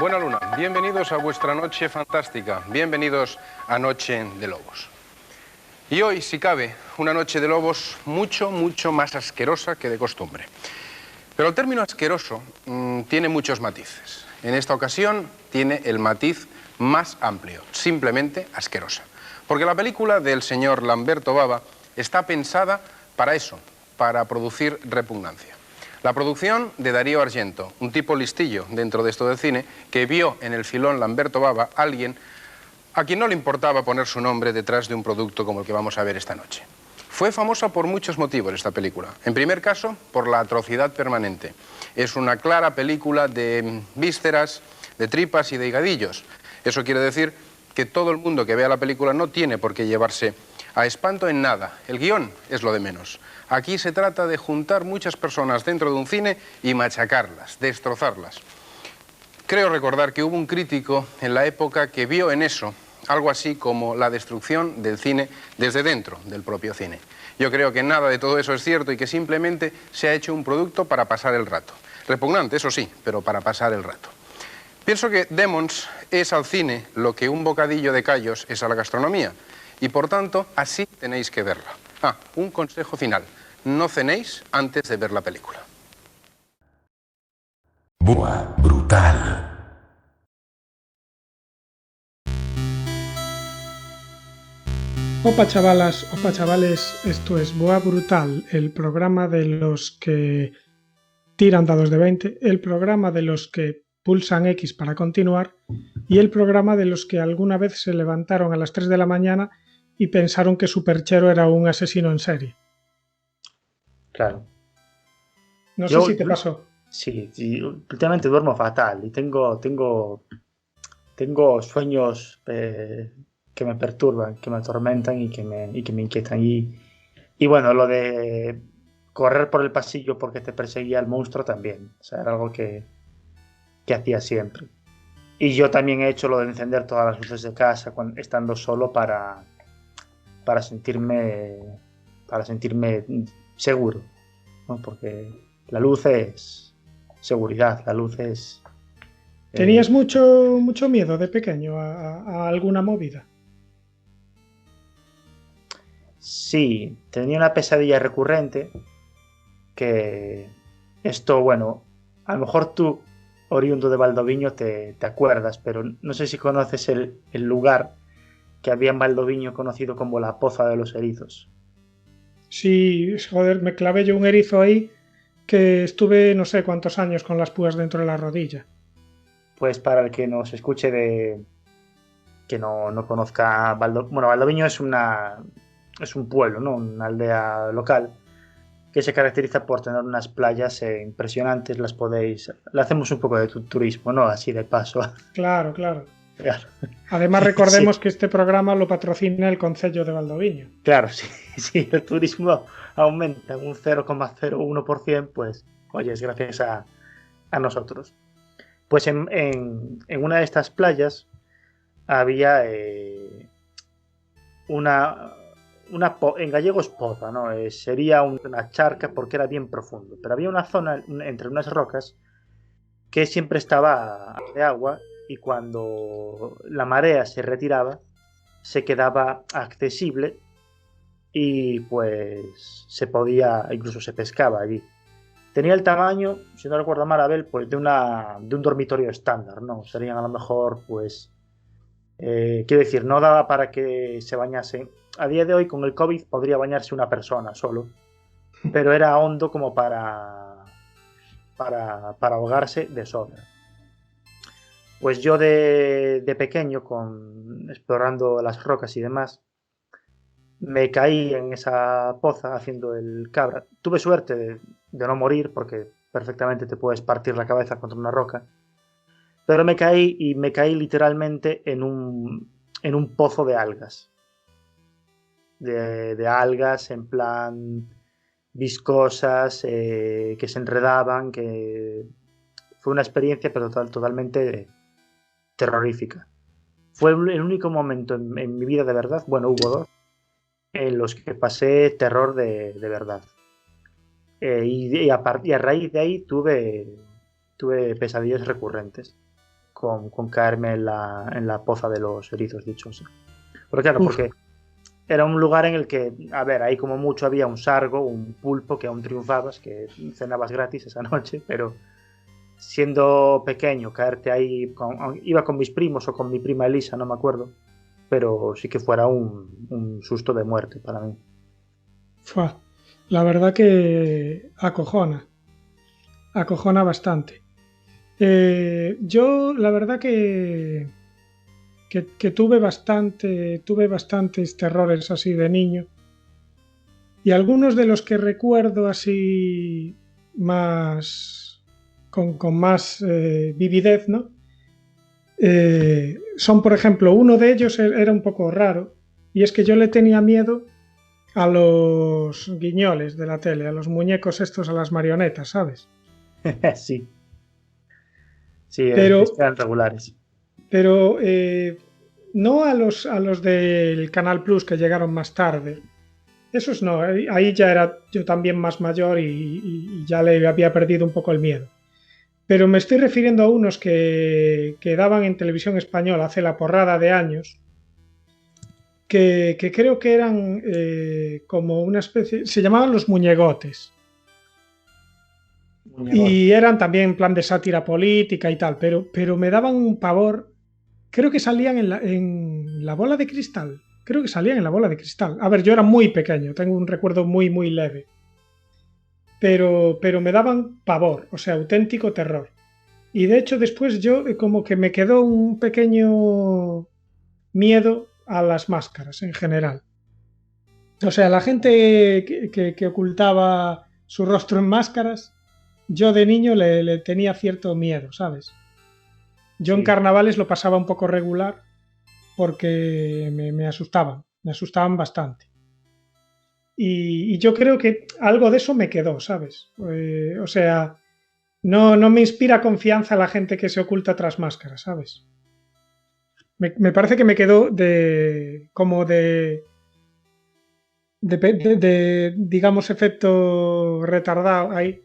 buena luna, bienvenidos a vuestra noche fantástica, bienvenidos a Noche de Lobos. Y hoy, si cabe, una noche de lobos mucho más asquerosa que de costumbre. Pero el término asqueroso tiene muchos matices. En esta ocasión tiene el matiz más amplio, simplemente asquerosa. Porque la película del señor Lamberto Bava está pensada para eso, para producir repugnancia. La producción de Darío Argento, un tipo listillo dentro de esto del cine, que vio en el filón Lamberto Bava a alguien a quien no le importaba poner su nombre detrás de un producto como el que vamos a ver esta noche. Fue famosa por muchos motivos esta película. En primer caso, por la atrocidad permanente. Es una clara película de vísceras, de tripas y de higadillos. Eso quiere decir que todo el mundo que vea la película no tiene por qué llevarse a espanto en nada. El guión es lo de menos. Aquí se trata de juntar muchas personas dentro de un cine y machacarlas, destrozarlas. Creo recordar que hubo un crítico en la época que vio en eso algo así como la destrucción del cine desde dentro del propio cine. Yo creo que nada de todo eso es cierto y que simplemente se ha hecho un producto para pasar el rato. Repugnante, eso sí, pero para pasar el rato. Pienso que Demons es al cine lo que un bocadillo de callos es a la gastronomía y por tanto así tenéis que verla. Un consejo final. No cenéis antes de ver la película. Boa Brutal. Opa chavalas, opa chavales, esto es Boa Brutal, el programa de los que tiran dados de 20, el programa de los que pulsan X para continuar y el programa de los que alguna vez se levantaron a las 3 de la mañana y pensaron que Superchero era un asesino en serie. Claro. No sé si te pasó. Sí, últimamente duermo fatal y tengo sueños que me perturban, que me atormentan y que me inquietan. Y bueno, lo de correr por el pasillo porque te perseguía el monstruo también. O sea, era algo que hacía siempre. Y yo también he hecho lo de encender todas las luces de casa estando solo para sentirme seguro, ¿no? Porque la luz es seguridad, la luz es... ¿Tenías mucho miedo de pequeño a alguna movida? Sí, tenía una pesadilla recurrente que esto, bueno, a lo mejor tú, oriundo de Valdoviño, te acuerdas, pero no sé si conoces el lugar que había en Valdoviño conocido como la Poza de los Erizos. Sí, joder, me clavé yo un erizo ahí que estuve no sé cuántos años con las púas dentro de la rodilla. Pues para el que nos escuche que no conozca Valdoviño, bueno, Valdoviño es un pueblo, ¿no? Una aldea local que se caracteriza por tener unas playas impresionantes. Le hacemos un poco de turismo, ¿no? Así de paso. Claro. Además recordemos que este programa lo patrocina el Concello de Valdoviño. Claro, sí, el turismo aumenta un 0,01%, pues, oye, es gracias a nosotros. Pues en una de estas playas había en gallego es poza, ¿no? Sería una charca porque era bien profundo, pero había una zona entre unas rocas que siempre estaba de agua y cuando la marea se retiraba se quedaba accesible y pues incluso se pescaba allí. Tenía el tamaño, si no recuerdo mal, Abel, pues de un dormitorio estándar, ¿no? Serían a lo mejor, pues, quiero decir, no daba para que se bañase. A día de hoy, con el COVID, podría bañarse una persona solo, pero era hondo como para ahogarse de sobra. Pues yo de pequeño, explorando las rocas y demás, me caí en esa poza haciendo el cabra. Tuve suerte de no morir porque perfectamente te puedes partir la cabeza contra una roca. Pero me caí literalmente en un pozo de algas. De algas en plan viscosas, que se enredaban, que fue una experiencia pero totalmente terrorífica. Fue el único momento en mi vida de verdad, bueno, hubo dos, en los que pasé terror de verdad. Y a raíz de ahí tuve pesadillas recurrentes con caerme en la poza de los erizos dichosos. Pero claro, Uf. porque era un lugar en el que, a ver, ahí como mucho había un sargo, un pulpo que aún triunfabas, que cenabas gratis esa noche, pero siendo pequeño, caerte ahí, iba con mis primos o con mi prima Elisa, no me acuerdo, pero sí que fuera un susto de muerte para mí. Fua. La verdad que acojona bastante. Yo la verdad que tuve bastantes terrores así de niño, y algunos de los que recuerdo así más con más vividez, ¿no? Son, por ejemplo, uno de ellos era un poco raro, y es que yo le tenía miedo a los guiñoles de la tele, a los muñecos estos, a las marionetas, ¿sabes? Sí, sí, Pero, eran regulares. pero no a los del Canal Plus que llegaron más tarde. Esos no, ahí ya era yo también más mayor y ya le había perdido un poco el miedo. Pero me estoy refiriendo a unos que daban en televisión española hace la porrada de años, que creo que eran como una especie, se llamaban los muñegotes. Y eran también en plan de sátira política y tal, pero me daban un pavor. Creo que salían en la bola de cristal. Creo que salían en la bola de cristal. A ver, yo era muy pequeño, tengo un recuerdo muy leve. Pero me daban pavor, o sea, auténtico terror. Y de hecho después yo como que me quedó un pequeño miedo a las máscaras en general. O sea, la gente que ocultaba su rostro en máscaras, yo de niño le tenía cierto miedo, ¿sabes? Yo en Sí. carnavales lo pasaba un poco regular porque me asustaban bastante. Y yo creo que algo de eso me quedó, ¿sabes? O sea, no me inspira confianza la gente que se oculta tras máscaras, ¿sabes? Me parece que me quedó digamos, efecto retardado ahí.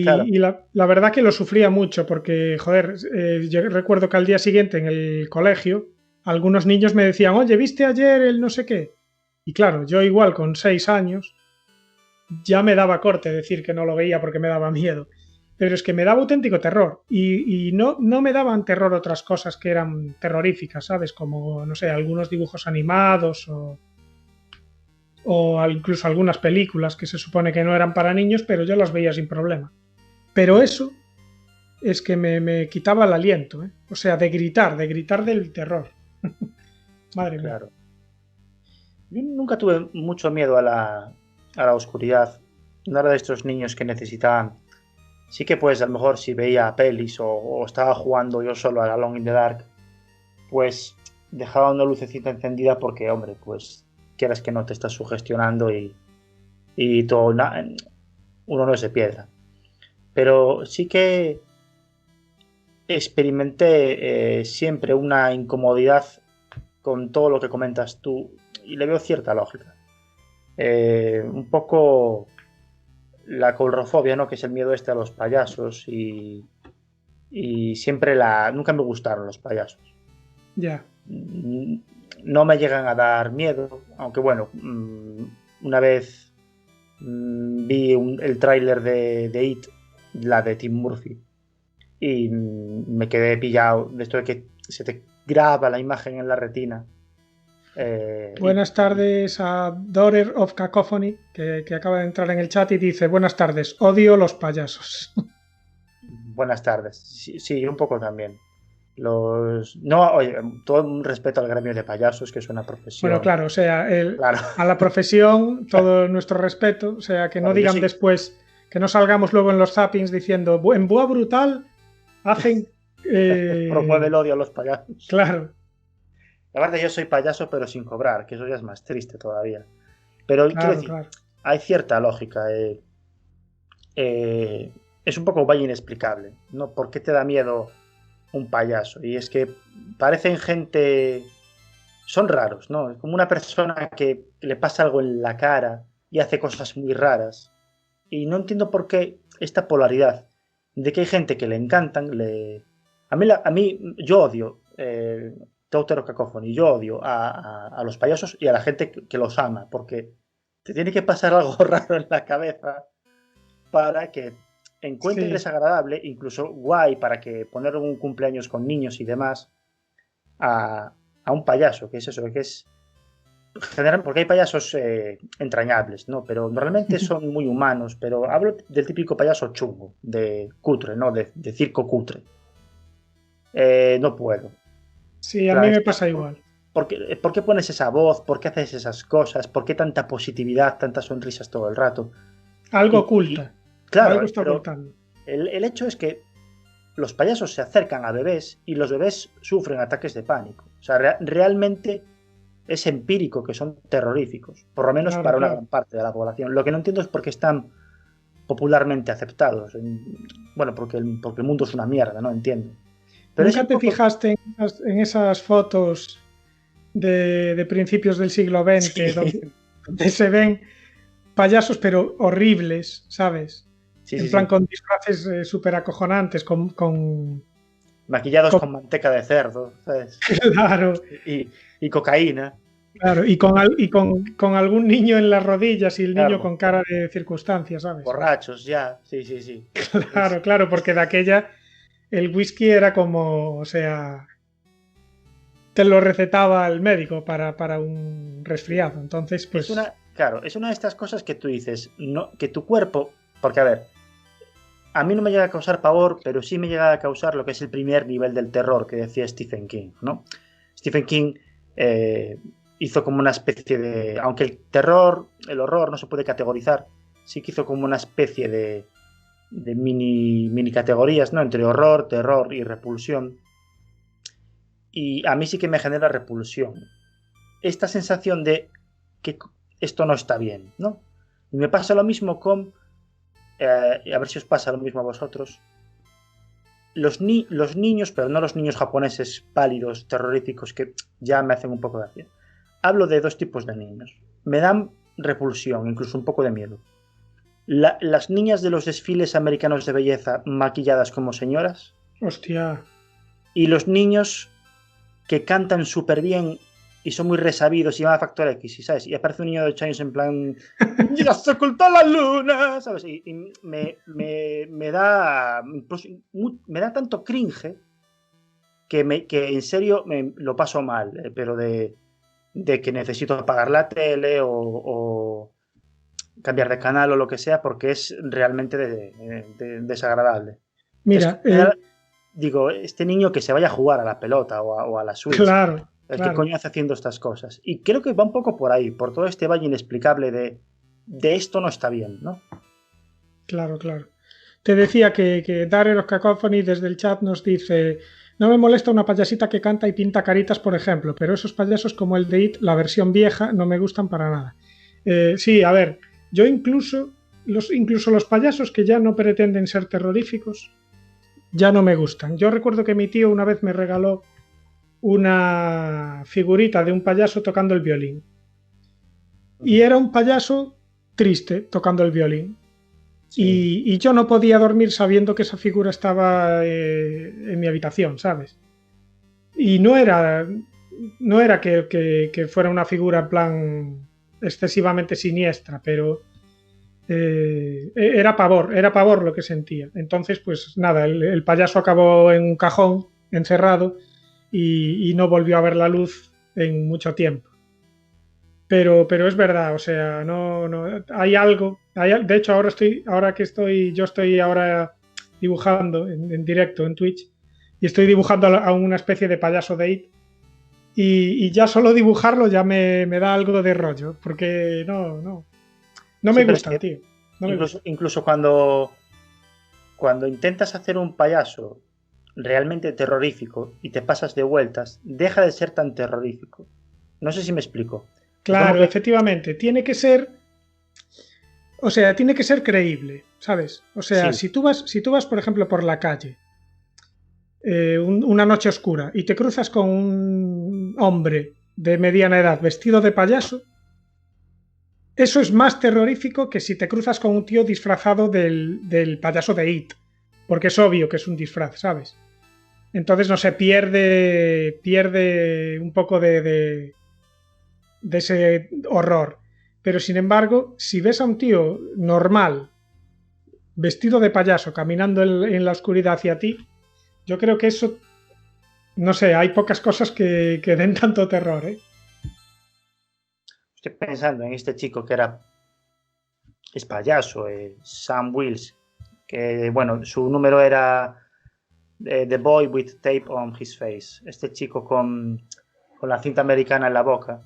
Claro. Y la verdad que lo sufría mucho porque, joder, yo recuerdo que al día siguiente en el colegio algunos niños me decían, oye, ¿viste ayer el no sé qué? Y claro, yo igual con 6 años ya me daba corte decir que no lo veía porque me daba miedo. Pero es que me daba auténtico terror. Y no me daban terror otras cosas que eran terroríficas, ¿sabes? Como, no sé, algunos dibujos animados o incluso algunas películas que se supone que no eran para niños, pero yo las veía sin problema. Pero eso es que me quitaba el aliento, ¿eh? O sea, de gritar del terror. Madre mía. Claro. Yo nunca tuve mucho miedo a la oscuridad. No era de estos niños que necesitaban. Sí que pues a lo mejor si veía pelis o estaba jugando yo solo a Alone in the Dark, pues dejaba una lucecita encendida porque, hombre, pues quieras que no te estás sugestionando y todo, uno no es de piedra. Pero sí que experimenté siempre una incomodidad con todo lo que comentas tú y le veo cierta lógica. Un poco la coulrofobia, ¿no? Que es el miedo este a los payasos y siempre nunca me gustaron los payasos. Ya. No me llegan a dar miedo, aunque bueno, una vez vi el tráiler de It, la de Tim Murphy, y me quedé pillado de esto de que se te graba la imagen en la retina. Buenas tardes a Daughter of Cacophony, que acaba de entrar en el chat y dice, buenas tardes, odio los payasos. Buenas tardes. Sí, un poco también. No, oye, todo un respeto al gremio de payasos, que es una profesión. Bueno, claro, o sea, Claro. a la profesión todo nuestro respeto, o sea, que no Claro, digan después, que no salgamos luego en los zappings diciendo, en Boa Brutal hacen... promueve el odio a los payasos. Claro. La verdad, yo soy payaso, pero sin cobrar, que eso ya es más triste todavía. Pero quiero decir, Claro. hay cierta lógica. Es un poco valle inexplicable, ¿no? ¿Por qué te da miedo un payaso? Y es que parecen gente... Son raros, ¿no? Es como una persona que le pasa algo en la cara y hace cosas muy raras. Y no entiendo por qué esta polaridad de que hay gente que le encantan, A mí yo odio Deuterocacophony, yo odio a los payasos y a la gente que los ama, porque te tiene que pasar algo raro en la cabeza para que encuentres Sí, desagradable, incluso guay, para que poner un cumpleaños con niños y demás a un payaso, que es eso, que es general, porque hay payasos entrañables, ¿no? Pero normalmente son muy humanos, pero hablo del típico payaso chungo, de cutre, ¿no? De circo cutre. No puedo. sí, a Plan, mí me pasa igual. ¿por qué pones esa voz? ¿Por qué haces esas cosas? ¿Por qué tanta positividad, tantas sonrisas todo el rato? Algo Y oculta, claro, algo está pero ocultando. el hecho es que los payasos se acercan a bebés y los bebés sufren ataques de pánico. O sea, realmente es empírico que son terroríficos, por lo menos Claro, para una claro. gran parte de la población. Lo que no entiendo es por qué están popularmente aceptados. Bueno, porque el mundo es una mierda, no entiendo. Pero es ¿Nunca un te poco... fijaste en esas fotos de principios del siglo XX Sí, donde se ven payasos pero horribles, ¿sabes? sí, En sí, plan sí. con disfraces súper acojonantes, Maquillados con- con manteca de cerdo, ¿sabes? claro, Y cocaína. claro, con algún niño en las rodillas y el niño Claro, con cara de circunstancia, ¿sabes? borrachos ya. Sí, sí, sí. Es, Claro, claro, porque de aquella el whisky era como, o sea, te lo recetaba el médico para un resfriado. Entonces, es pues, una, claro, es una de estas cosas que tú dices, no, que tu cuerpo, porque a ver, a mí no me llega a causar pavor, pero sí me llega a causar lo que es el primer nivel del terror que decía Stephen King, ¿no? Stephen King eh, hizo como una especie de, aunque el terror, el horror no se puede categorizar, sí que hizo como una especie de mini categorías, ¿no? Entre horror, terror y repulsión. Y a mí sí que me genera repulsión. Esta sensación de que esto no está bien, ¿no? Y me pasa lo mismo con, a ver si os pasa lo mismo a vosotros, los niños, pero no los niños japoneses pálidos, terroríficos, que ya me hacen un poco de gracia. Hablo de dos tipos de niños. Me dan repulsión, incluso un poco de miedo. Las niñas de los desfiles americanos de belleza maquilladas como señoras hostia, y los niños que cantan súper bien y son muy resabidos y van a Factor X, ¿sabes? Y aparece un niño de 8 años en plan, ¡ya se ocultó la luna! ¿Sabes? Y me da, pues, me da tanto cringe que en serio lo paso mal, pero de que necesito apagar la tele o cambiar de canal o lo que sea porque es realmente desagradable. Es mira, como digo, este niño que se vaya a jugar a la pelota o a la Switch. claro, ¿Qué claro, coño hace haciendo estas cosas? Y creo que va un poco por ahí, por todo este valle inexplicable de esto no está bien, ¿no? claro, claro. Te decía que Daryl Cacophony desde el chat nos dice: no me molesta una payasita que canta y pinta caritas, por ejemplo, pero esos payasos como el de It, la versión vieja, no me gustan para nada. Sí, a ver, yo incluso los payasos que ya no pretenden ser terroríficos, ya no me gustan. Yo recuerdo que mi tío una vez me regaló una figurita de un payaso tocando el violín. Y era un payaso triste tocando el violín. Sí. Y yo no podía dormir sabiendo que esa figura estaba en mi habitación, ¿sabes? Y no era que fuera una figura en plan excesivamente siniestra, pero era pavor lo que sentía. Entonces, pues nada, el payaso acabó en un cajón, encerrado, y no volvió a ver la luz en mucho tiempo. Pero es verdad, o sea, no, hay algo. De hecho, yo estoy ahora dibujando en directo en Twitch y estoy dibujando a una especie de payaso de It y ya solo dibujarlo ya me da algo de rollo, porque no Sí, me pero es gustan, que tío. No me gustan. incluso cuando intentas hacer un payaso realmente terrorífico y te pasas de vueltas, deja de ser tan terrorífico. No sé si me explico. Es como Claro, que... efectivamente, tiene que ser creíble, ¿sabes? O sea, Sí, si tú vas, por ejemplo, por la calle una noche oscura y te cruzas con un hombre de mediana edad vestido de payaso, eso es más terrorífico que si te cruzas con un tío disfrazado del payaso de It, porque es obvio que es un disfraz, ¿sabes? Entonces, no sé, pierde un poco de ese horror. Pero sin embargo, si ves a un tío normal, vestido de payaso, caminando en la oscuridad hacia ti, yo creo que eso, no sé, hay pocas cosas que den tanto terror, ¿eh? Estoy pensando en este chico que es payaso, Sam Wills, que bueno, su número era The Boy with Tape on His Face. Este chico con la cinta americana en la boca,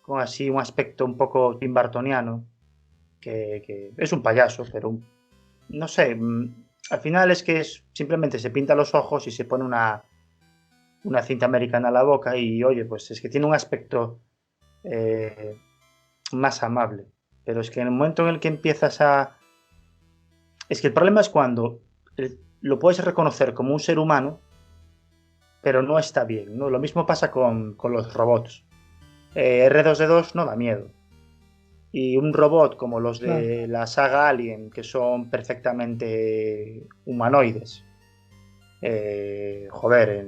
con así un aspecto un poco Tim Burtoniano, que es un payaso, pero no sé, al final es que simplemente se pinta los ojos y se pone una cinta americana en la boca y oye, pues es que tiene un aspecto más amable. Pero es que en el momento en el que empiezas a... Es que el problema es cuando lo puedes reconocer como un ser humano, pero no está bien, ¿no? Lo mismo pasa con los robots. R2D2 no da miedo. Y un robot como los de la saga Alien, que son perfectamente humanoides. Joder,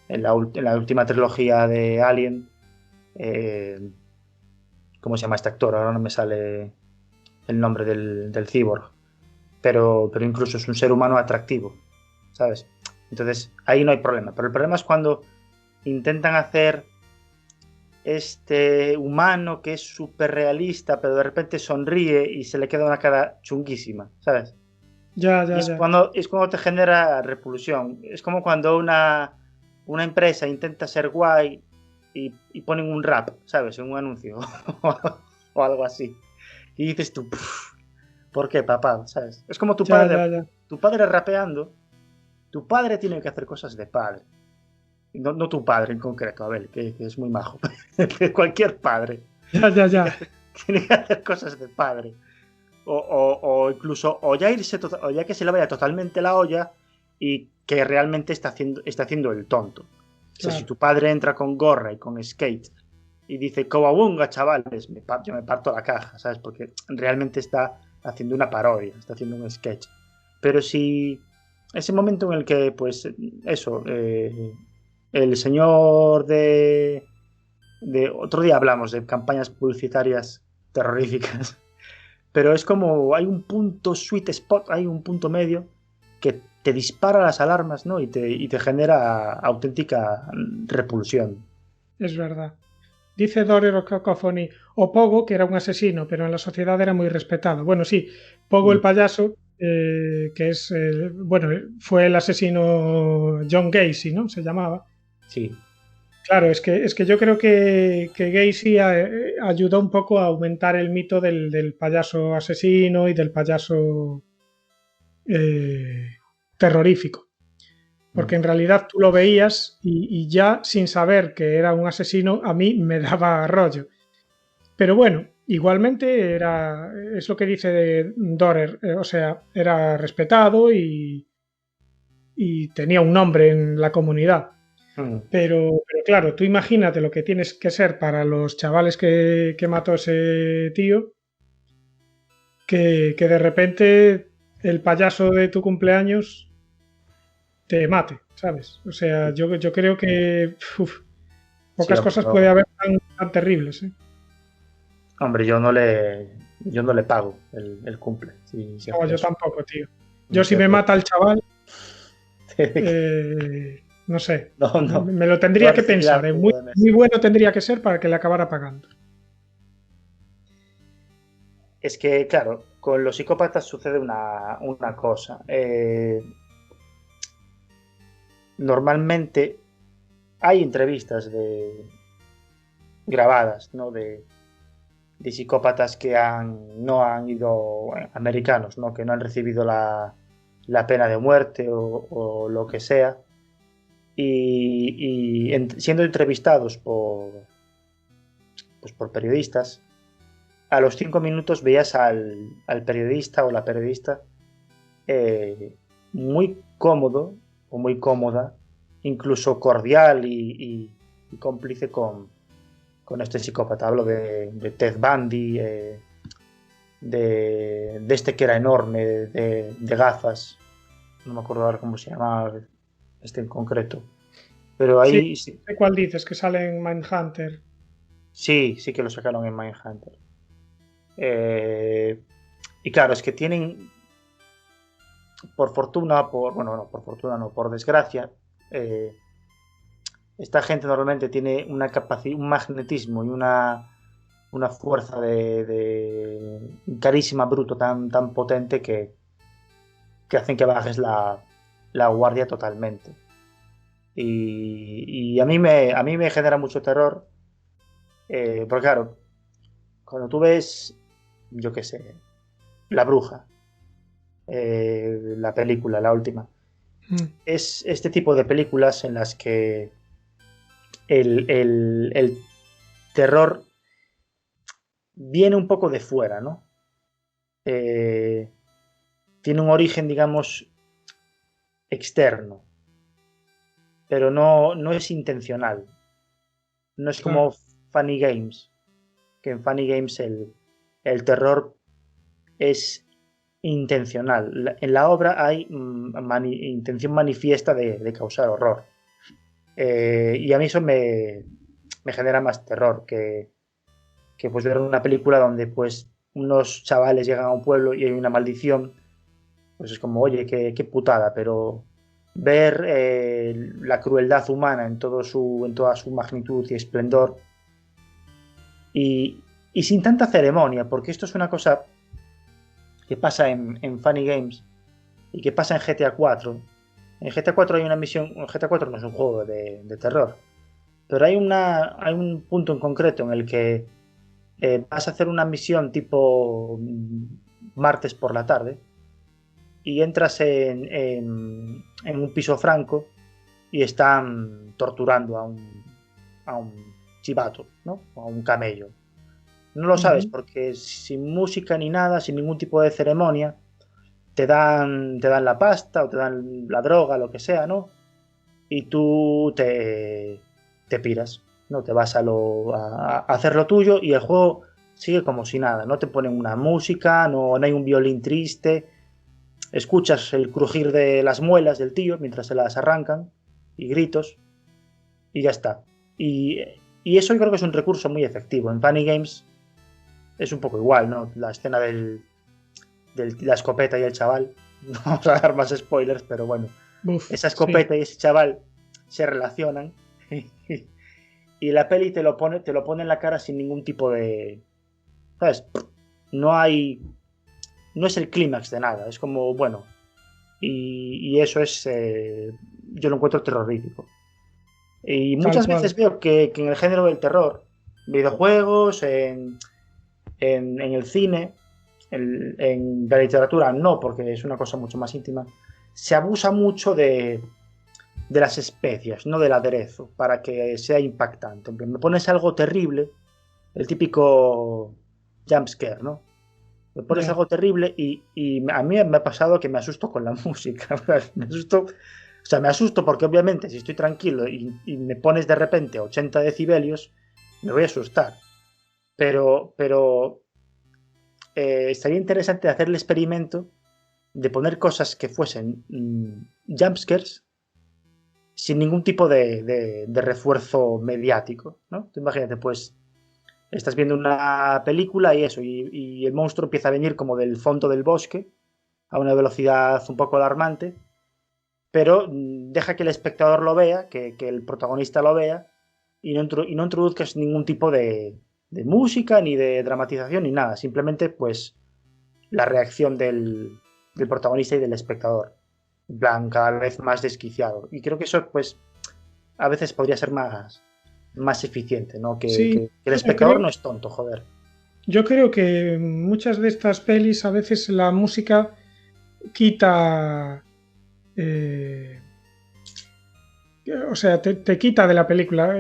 en la última trilogía de Alien, ¿cómo se llama este actor? Ahora no me sale el nombre del cyborg. Pero incluso es un ser humano atractivo, ¿sabes? Entonces, ahí no hay problema. Pero el problema es cuando intentan hacer este humano que es súper realista, pero de repente sonríe y se le queda una cara chunguísima, ¿sabes? Ya. Es cuando te genera repulsión. Es como cuando una empresa intenta ser guay y ponen un rap, ¿sabes? En un anuncio o algo así. Y dices tú, ¿por qué, papá? ¿Sabes? Es como tu padre rapeando. Tu padre tiene que hacer cosas de padre. No tu padre en concreto, Abel, que es muy majo. Cualquier padre. Ya. Tiene que hacer cosas de padre. O incluso, o ya que se le vaya totalmente la olla y que realmente está haciendo el tonto. O sea, si tu padre entra con gorra y con skate y dice, "Cowabunga, chavales", yo me parto la caja, ¿sabes? Porque realmente está haciendo una parodia, está haciendo un sketch. Pero si ese momento en el que, pues, eso, el señor de otro día hablamos de campañas publicitarias terroríficas, pero es como hay un punto sweet spot, hay un punto medio que te dispara las alarmas, ¿no? Y te genera auténtica repulsión. Es verdad. Dice Dorer Cacophony, o Pogo, que era un asesino, pero en la sociedad era muy respetado. Bueno, sí, Pogo el payaso, que es, bueno, fue el asesino John Gacy, ¿no? Se llamaba. Sí. Claro, es que yo creo que Gacy ayudó un poco a aumentar el mito del payaso asesino y del payaso terrorífico. Porque en realidad tú lo veías y ya sin saber que era un asesino, a mí me daba rollo. Pero bueno, igualmente es lo que dice Dorer, o sea, era respetado y tenía un nombre en la comunidad. Pero claro, tú imagínate lo que tienes que ser para los chavales que mató ese tío, que de repente el payaso de tu cumpleaños te mate, ¿sabes? O sea, yo creo que pocas cosas puede haber tan terribles, ¿eh? Hombre, yo no le pago el cumple. No, yo tampoco, tío. Yo si me mata el chaval, no sé, no. Me lo tendría que pensar. Muy bueno tendría que ser para que le acabara pagando. Es que, claro, con los psicópatas sucede una cosa. Normalmente hay entrevistas grabadas, ¿no? de psicópatas que no han ido, americanos, ¿no? Que no han recibido la pena de muerte o lo que sea. Y siendo entrevistados por periodistas, a los 5 minutos veías al periodista o la periodista muy cómodo o muy cómoda, incluso cordial y cómplice con este psicópata. Hablo de Ted Bundy, de este que era enorme, de gafas, no me acuerdo ahora cómo se llamaba este en concreto. Pero ahí sí. ¿De cuál dices? Que sale en Mindhunter. Sí que lo sacaron en Mindhunter. Y claro, es que tienen, por fortuna, por desgracia, esta gente normalmente tiene una capacidad, un magnetismo y una fuerza de un carisma bruto tan potente que hacen que bajes la guardia totalmente. Y a mí me genera mucho terror, porque claro, cuando tú ves, yo qué sé, La Bruja, la película, la última, es este tipo de películas en las que el terror viene un poco de fuera, ¿no? Tiene un origen, digamos, externo, pero no es intencional. No es como Funny Games, que en Funny Games el terror es intencional. En la obra hay intención manifiesta de causar horror. Y a mí eso me genera más terror que pues ver una película donde pues unos chavales llegan a un pueblo y hay una maldición. Pues es como, oye, qué putada, pero ver la crueldad humana en toda su magnitud y esplendor y sin tanta ceremonia, porque esto es una cosa que pasa en Funny Games y que pasa en GTA 4. En GTA 4 hay una misión, GTA 4 no es un juego de terror, pero hay un punto en concreto en el que vas a hacer una misión tipo martes por la tarde y entras en un piso franco y están torturando a un chivato, ¿no? A un camello. No lo sabes porque sin música ni nada, sin ningún tipo de ceremonia, te dan la pasta o te dan la droga, lo que sea, ¿no? Y tú te piras, ¿no? Te vas a hacer lo tuyo y el juego sigue como si nada. No te ponen una música, no hay un violín triste. Escuchas el crujir de las muelas del tío mientras se las arrancan y gritos y ya está. Y eso yo creo que es un recurso muy efectivo. En Funny Games es un poco igual, ¿no? La escena de la escopeta y el chaval. No vamos a dar más spoilers, pero bueno. Esa escopeta y ese chaval se relacionan y la peli te lo pone en la cara sin ningún tipo de... ¿Sabes? No es el clímax de nada, es como, bueno, y eso es, yo lo encuentro terrorífico. Y muchas veces veo que en el género del terror, videojuegos, en el cine, en la literatura no, porque es una cosa mucho más íntima, se abusa mucho de las especias, no del aderezo, para que sea impactante. Me pones algo terrible, el típico jumpscare, ¿no? Me pones algo terrible y a mí me ha pasado que me asusto con la música. Me asusto porque obviamente si estoy tranquilo y me pones de repente 80 decibelios, me voy a asustar. Pero estaría interesante hacer el experimento de poner cosas que fuesen jumpscares sin ningún tipo de refuerzo mediático, ¿no? Tú imagínate, pues estás viendo una película y eso, y el monstruo empieza a venir como del fondo del bosque a una velocidad un poco alarmante, pero deja que el espectador lo vea, que el protagonista lo vea, y no introduzcas ningún tipo de música, ni de dramatización, ni nada. Simplemente, pues, la reacción del protagonista y del espectador. En plan, cada vez más desquiciado. Y creo que eso, pues, a veces podría ser más eficiente, ¿no? Que el espectador no es tonto, joder. Yo creo que muchas de estas pelis a veces la música quita... o sea, te quita de la película,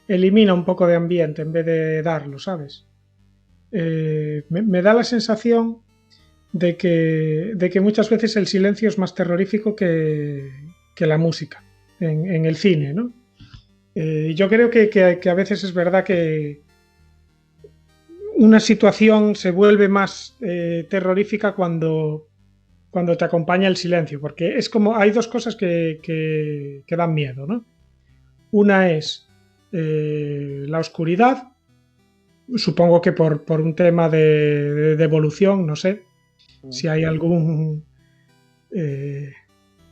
elimina un poco de ambiente en vez de darlo, ¿sabes? Me da la sensación de que muchas veces el silencio es más terrorífico que la música en el cine, ¿no? Yo creo que a veces es verdad que una situación se vuelve más terrorífica cuando cuando te acompaña el silencio, porque es como, hay dos cosas que dan miedo, ¿no? Una es la oscuridad, supongo que por un tema de evolución, no sé, si hay algún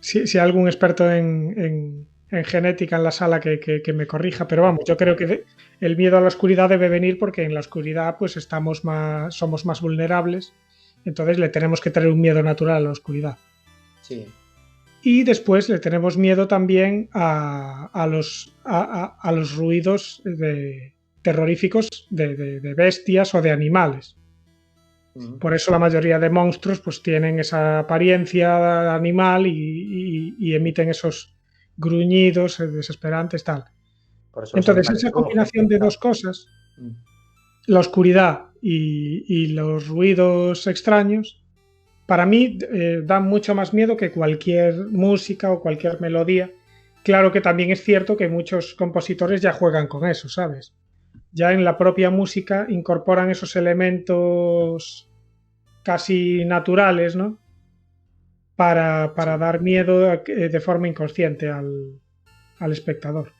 si hay algún experto en genética en la sala que me corrija, pero vamos, yo creo que el miedo a la oscuridad debe venir porque en la oscuridad pues somos más vulnerables, entonces le tenemos que tener un miedo natural a la oscuridad. Sí. Y después le tenemos miedo también a los ruidos terroríficos de bestias o de animales. Por eso la mayoría de monstruos pues tienen esa apariencia animal y emiten esos gruñidos desesperantes, tal. Por eso Entonces, esa combinación de dos cosas, la oscuridad y los ruidos extraños, para mí dan mucho más miedo que cualquier música o cualquier melodía. Claro que también es cierto que muchos compositores ya juegan con eso, ¿sabes? Ya en la propia música incorporan esos elementos casi naturales, ¿no? Para dar miedo de forma inconsciente al espectador.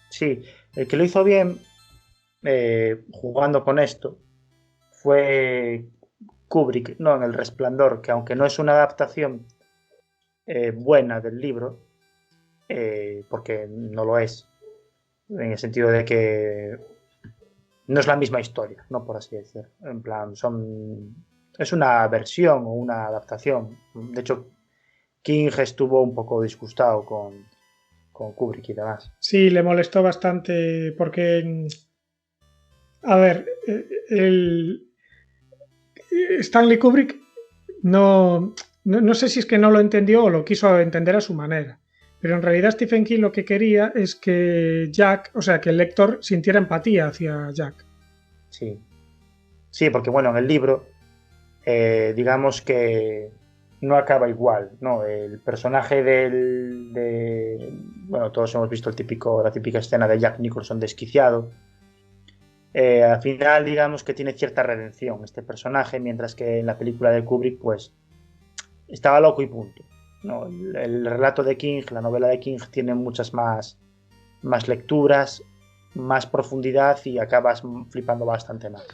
Sí, el que lo hizo bien jugando con esto fue Kubrick, ¿no? En El Resplandor, que aunque no es una adaptación buena del libro, porque no lo es, en el sentido de que no es la misma historia, no por así decir. En plan, es una versión o una adaptación. De hecho, King estuvo un poco disgustado con Kubrick y demás. Sí, le molestó bastante porque, a ver, Stanley Kubrick no sé si es que no lo entendió o lo quiso entender a su manera. Pero en realidad Stephen King lo que quería es que Jack, o sea, que el lector sintiera empatía hacia Jack. Sí. Sí, porque bueno, en el libro, digamos que no acaba igual, ¿no? El personaje bueno, todos hemos visto la típica escena de Jack Nicholson desquiciado. Al final, digamos que tiene cierta redención este personaje, mientras que en la película de Kubrick, pues, estaba loco y punto. ¿No? El relato de King, la novela de King, tiene muchas más lecturas, más profundidad y acabas flipando bastante más.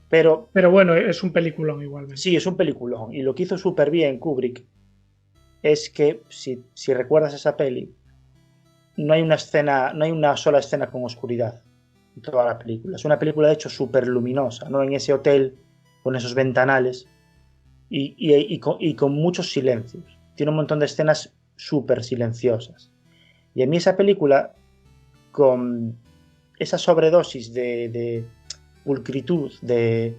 Pero bueno, es un peliculón igualmente. Sí, es un peliculón. Y lo que hizo súper bien Kubrick es que, si recuerdas esa peli, no hay una sola escena con oscuridad en toda la película. Es una película, de hecho, súper luminosa, ¿no? En ese hotel, con esos ventanales y con muchos silencios. Tiene un montón de escenas súper silenciosas. Y a mí esa película, con esa sobredosis de pulcritud, de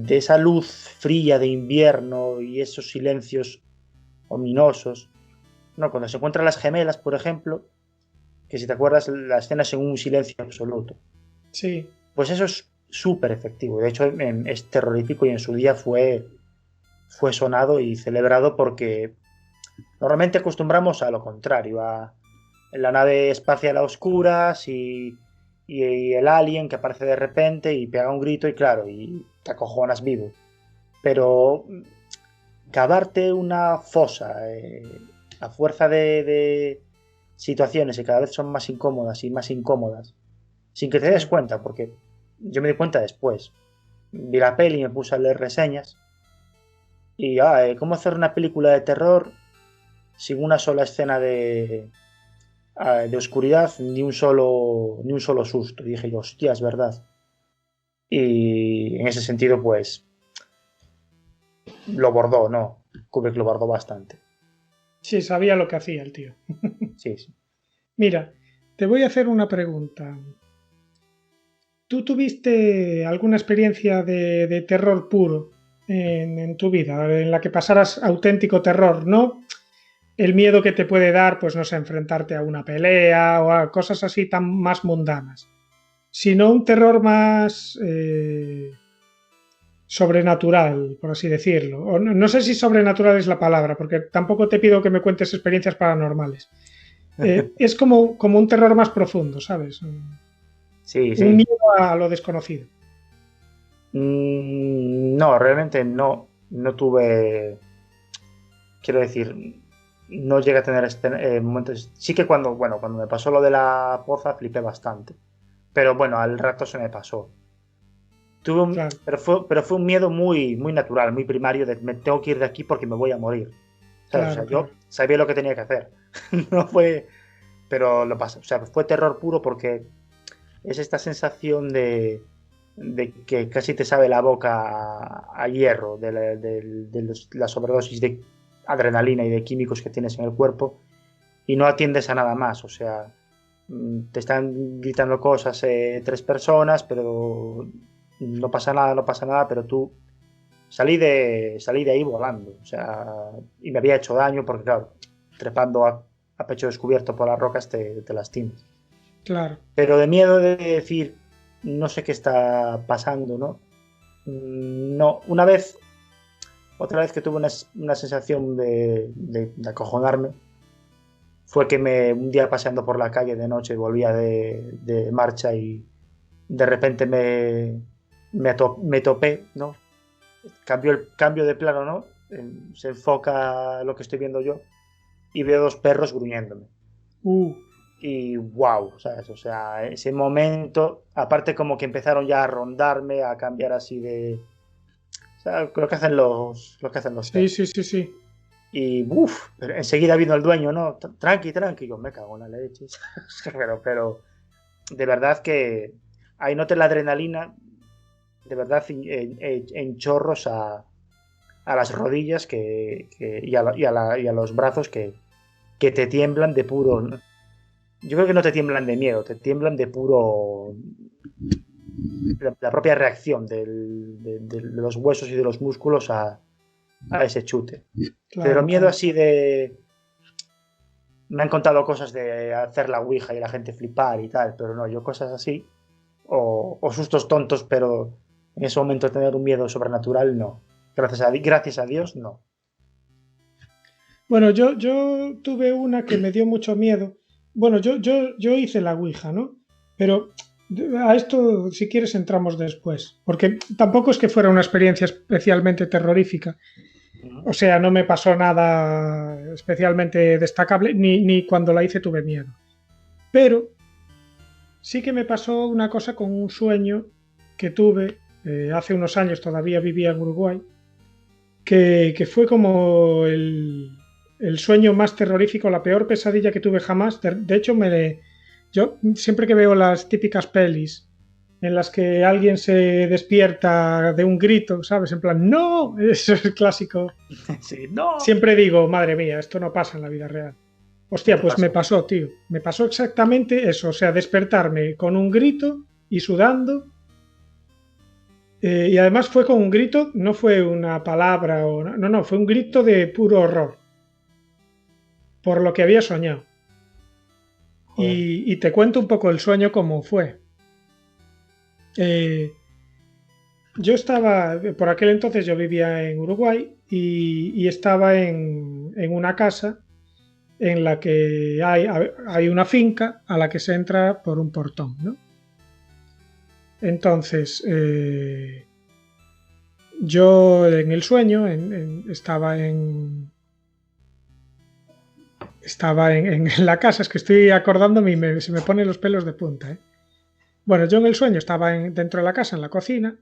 esa luz fría de invierno y esos silencios ominosos, ¿no? Cuando se encuentran las gemelas, por ejemplo, que si te acuerdas, la escena es en un silencio absoluto. Sí. Pues eso es súper efectivo. De hecho, es terrorífico y en su día fue sonado y celebrado porque normalmente acostumbramos a lo contrario, a la nave espacial a oscuras y el alien que aparece de repente y pega un grito y claro, y te acojonas vivo. Pero cavarte una fosa a fuerza de situaciones que cada vez son más incómodas y más incómodas, sin que te des cuenta, porque yo me di cuenta después. Vi la peli y me puse a leer reseñas y ¿cómo hacer una película de terror sin una sola escena de oscuridad, ni un solo susto? Y dije yo, hostia, es verdad. Y en ese sentido, pues, lo bordó, ¿no? Kubrick lo bordó bastante. Sí, sabía lo que hacía el tío. Sí. Mira, te voy a hacer una pregunta. ¿Tú tuviste alguna experiencia de terror puro en tu vida, en la que pasaras auténtico terror, no el miedo que te puede dar, pues no sé, enfrentarte a una pelea o a cosas así tan más mundanas, sino un terror más sobrenatural, por así decirlo? O no sé si sobrenatural es la palabra, porque tampoco te pido que me cuentes experiencias paranormales. Es como un terror más profundo, ¿sabes? Sí. Un miedo a lo desconocido. No, realmente no tuve, quiero decir, no llegué a tener momentos. Sí que cuando me pasó lo de la poza flipé bastante, pero bueno, al rato se me pasó. Claro, Pero fue un miedo muy, muy natural, muy primario de me tengo que ir de aquí porque me voy a morir. ¿Sabes? O sea, claro, yo claro. sabía lo que tenía que hacer. No fue, pero lo pasé. O sea, fue terror puro porque es esta sensación de que casi te sabe la boca a hierro de la sobredosis de adrenalina y de químicos que tienes en el cuerpo y no atiendes a nada más. O sea, te están gritando cosas tres personas, pero no pasa nada, no pasa nada, pero tú salí de ahí volando. O sea, y me había hecho daño porque, claro, trepando a pecho descubierto por las rocas te lastimas. Claro. Pero de miedo de decir, no sé qué está pasando, ¿no? No, otra vez que tuve una sensación de acojonarme, fue que un día paseando por la calle de noche volvía de marcha y de repente me topé, ¿no? Cambio de plano, ¿no? Se enfoca lo que estoy viendo yo y veo dos perros gruñéndome. Uh, Y wow, ¿sabes? O sea, ese momento, aparte como que empezaron ya a rondarme, a cambiar así de... O sea, lo que hacen los sí, perros. sí, sí, sí. Y uff, pero enseguida vino el dueño, ¿no? Tranqui, tranqui, yo me cago en la leche. Pero de verdad que ahí noté la adrenalina, de verdad, en chorros a las rodillas y a los brazos que te tiemblan de puro. Yo creo que no te tiemblan de miedo, te tiemblan de puro. La propia reacción de los huesos y de los músculos a ese chute. Pero Claro, miedo claro. así de. Me han contado cosas de hacer la ouija y la gente flipar y tal, pero no, yo cosas así. O sustos tontos, pero en ese momento tener un miedo sobrenatural, no. Gracias a Dios, no. Bueno, yo tuve una que me dio mucho miedo. Bueno, yo hice la Ouija, ¿no? Pero a esto, si quieres, entramos después. Porque tampoco es que fuera una experiencia especialmente terrorífica. O sea, no me pasó nada especialmente destacable, ni cuando la hice tuve miedo. Pero sí que me pasó una cosa con un sueño que tuve hace unos años, todavía vivía en Uruguay, que fue como el sueño más terrorífico, la peor pesadilla que tuve jamás. De hecho, yo siempre que veo las típicas pelis en las que alguien se despierta de un grito, ¿sabes? En plan, ¡no! Eso es clásico. Sí, no. Siempre digo, madre mía, esto no pasa en la vida real. ¿Qué Hostia, te pues me pasó? pasó, tío. Me pasó exactamente eso. O sea, despertarme con un grito y sudando. Y además fue con un grito, no fue una palabra o no, fue un grito de puro horror por lo que había soñado. Joder. Y te cuento un poco el sueño como fue. Eh, yo estaba, por aquel entonces yo vivía en Uruguay y estaba en una casa en la que hay una finca a la que se entra por un portón, ¿no? Entonces, yo en el sueño estaba en la casa, es que estoy acordándome y se me ponen los pelos de punta, ¿eh? Bueno, yo en el sueño estaba dentro de la casa, en la cocina,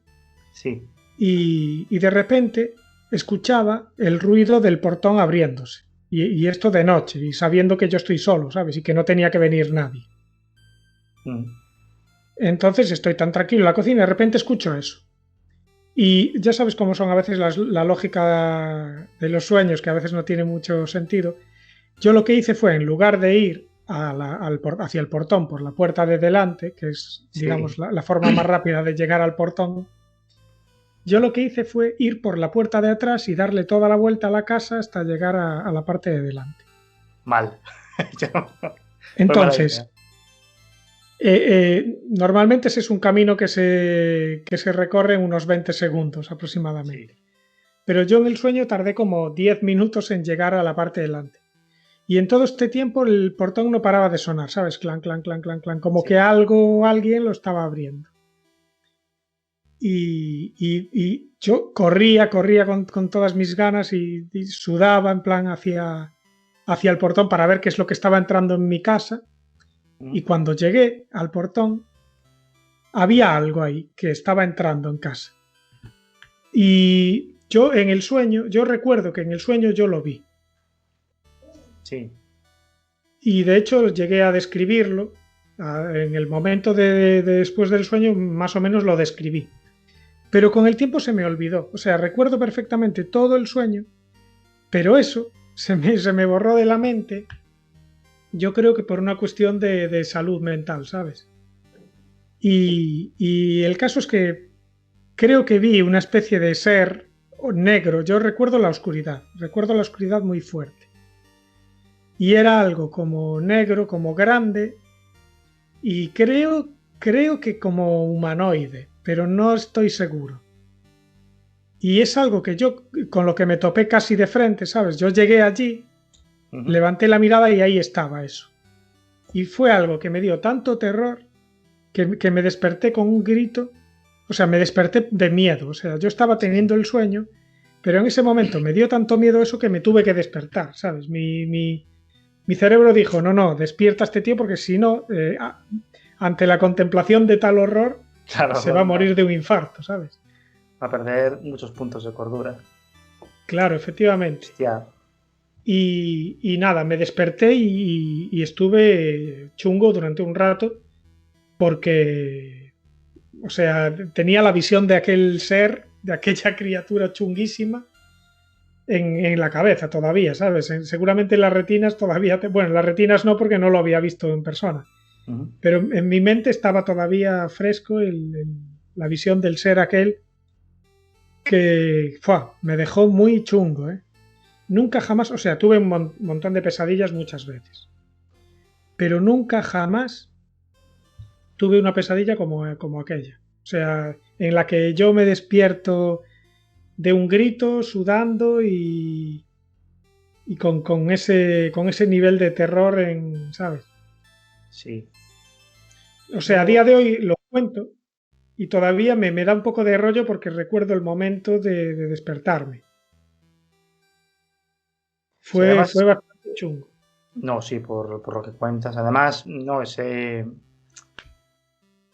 Sí. y de repente escuchaba el ruido del portón abriéndose. Y esto de noche, y sabiendo que yo estoy solo, ¿sabes? Y que no tenía que venir nadie. Mm. Entonces estoy tan tranquilo en la cocina y de repente escucho eso. Y ya sabes cómo son a veces la lógica de los sueños, que a veces no tiene mucho sentido. Yo lo que hice fue, en lugar de ir hacia el portón por la puerta de delante, que es, digamos, Sí. la forma más rápida de llegar al portón, yo lo que hice fue ir por la puerta de atrás y darle toda la vuelta a la casa hasta llegar a la parte de delante. Mal. Fue mala idea. Entonces, normalmente ese es un camino que se recorre en unos 20 segundos Sí. aproximadamente. Pero yo en el sueño tardé como 10 minutos en llegar a la parte de delante. Y en todo este tiempo el portón no paraba de sonar, ¿sabes? Clan, clan, clan, clan, clan, como que Sí. algo o alguien lo estaba abriendo. Y yo corría con todas mis ganas y sudaba en plan hacia el portón para ver qué es lo que estaba entrando en mi casa. Y cuando llegué al portón, había algo ahí que estaba entrando en casa. Y yo en el sueño, yo recuerdo que en el sueño yo lo vi. Sí. Y de hecho llegué a describirlo. En el momento de después del sueño más o menos lo describí. Pero con el tiempo se me olvidó. O sea, recuerdo perfectamente todo el sueño, pero eso se me borró de la mente. Yo creo que por una cuestión de salud mental, ¿sabes? Y el caso es que creo que vi una especie de ser negro. Yo recuerdo la oscuridad muy fuerte. Y era algo como negro, como grande, y creo que como humanoide, pero no estoy seguro. Y es algo que yo, con lo que me topé casi de frente, ¿sabes? Yo llegué allí, levanté la mirada y ahí estaba eso. Y fue algo que me dio tanto terror que me desperté con un grito. O sea, me desperté de miedo. O sea, yo estaba teniendo el sueño, pero en ese momento me dio tanto miedo eso que me tuve que despertar, ¿sabes? Mi cerebro dijo, no, despierta a este tío porque si no, ante la contemplación de tal horror, claro, se va a morir de un infarto, ¿sabes? Va a perder muchos puntos de cordura. Claro, efectivamente. Hostia. Y nada, me desperté y estuve chungo durante un rato porque, o sea, tenía la visión de aquel ser, de aquella criatura chunguísima en la cabeza todavía, ¿sabes? Seguramente las retinas todavía... Bueno, las retinas no porque no lo había visto en persona. Pero en mi mente estaba todavía fresco la visión del ser aquel que me dejó muy chungo, ¿eh? Nunca jamás, o sea, tuve un montón de pesadillas muchas veces, pero nunca jamás tuve una pesadilla como aquella. O sea, en la que yo me despierto de un grito, sudando y con ese nivel de terror, ¿sabes? Sí. O sea, a día de hoy lo cuento y todavía me da un poco de rollo porque recuerdo el momento de despertarme. Fue bastante chungo. No, sí, por lo que cuentas. Además, no, ese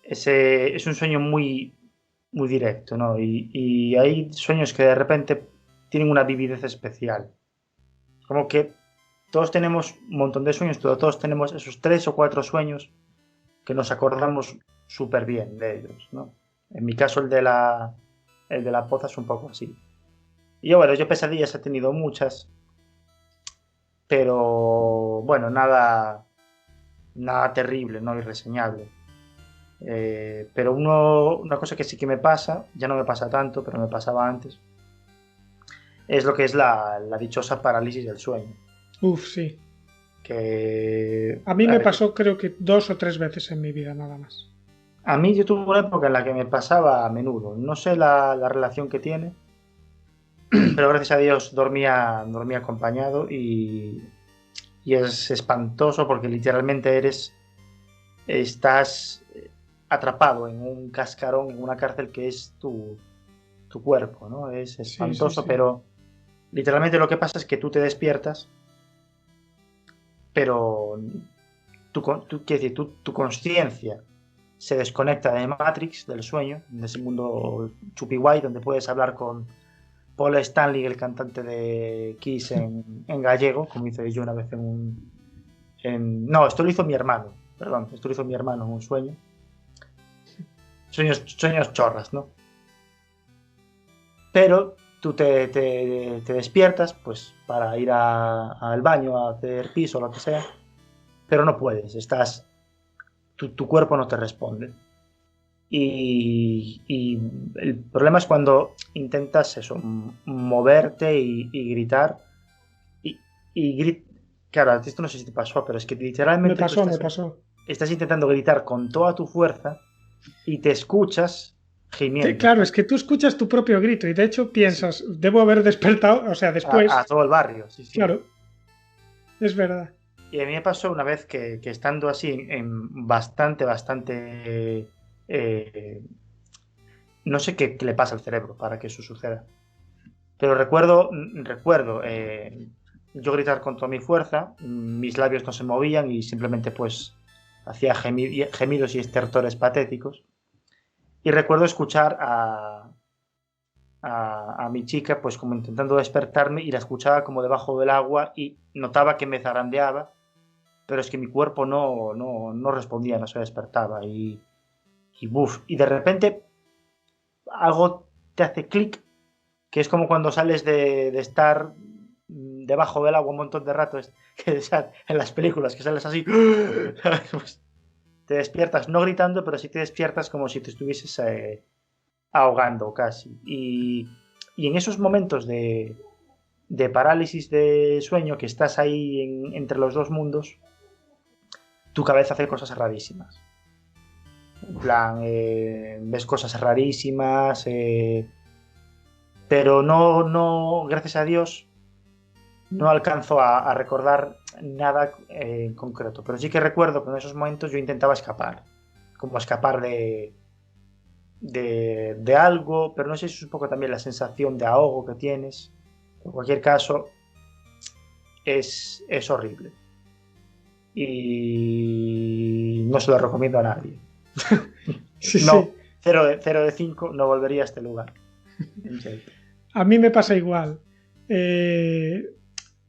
es un sueño muy, muy directo, ¿no? Y hay sueños que de repente tienen una vividez especial. Como que todos tenemos un montón de sueños, pero todos tenemos esos 3 o 4 sueños que nos acordamos súper bien de ellos, ¿no? En mi caso el de la poza es un poco así. Y yo pesadillas he tenido muchas, pero bueno, nada terrible, no irreseñable. Pero una cosa que sí que me pasa, ya no me pasa tanto, pero me pasaba antes, es lo que es la dichosa parálisis del sueño. Uf, sí. Que a mí me pasó creo que 2 o 3 veces en mi vida nada más. A mí yo tuve una época en la que me pasaba a menudo. No sé la relación que tiene, pero gracias a Dios dormía acompañado y es espantoso porque literalmente estás atrapado en un cascarón, en una cárcel que es tu cuerpo, ¿no? Es espantoso, sí. Pero literalmente lo que pasa es que tú te despiertas, pero tu conciencia se desconecta de Matrix, del sueño, de ese mundo chupi guay donde puedes hablar con Paul Stanley, el cantante de Kiss en gallego, como hice yo una vez no, esto lo hizo mi hermano, en un sueño. Sueños chorras, ¿no? Pero tú te despiertas pues para ir al baño a hacer pis o lo que sea, pero no puedes, tu cuerpo no te responde. Y el problema es cuando intentas eso, moverte y gritar. Claro, esto no sé si te pasó, pero es que literalmente me pasó. Estás intentando gritar con toda tu fuerza y te escuchas gimiendo. Claro, es que tú escuchas tu propio grito y de hecho piensas, sí, debo haber despertado, o sea, después... A todo el barrio, sí. Claro, es verdad. Y a mí me pasó una vez que estando así en bastante no sé qué le pasa al cerebro para que eso suceda. Pero recuerdo yo gritar con toda mi fuerza, mis labios no se movían y simplemente pues hacía gemidos y estertores patéticos. Y recuerdo escuchar a mi chica pues como intentando despertarme y la escuchaba como debajo del agua y notaba que me zarandeaba, pero es que mi cuerpo no respondía, no se despertaba y de repente algo te hace clic, que es como cuando sales de estar debajo del agua un montón de rato, que en las películas que sales así, pues te despiertas, no gritando, pero sí te despiertas como si te estuvieses ahogando casi. Y en esos momentos de parálisis de sueño, que estás ahí entre los dos mundos, tu cabeza hace cosas rarísimas. En plan, ves cosas rarísimas, pero no, gracias a Dios, no alcanzo a recordar nada en concreto. Pero sí que recuerdo que en esos momentos yo intentaba escapar, como escapar de algo, pero no sé si es un poco también la sensación de ahogo que tienes. En cualquier caso, es horrible. Y no se lo recomiendo a nadie. Sí, no, sí. 0 de 5, no volvería a este lugar. A mí me pasa igual.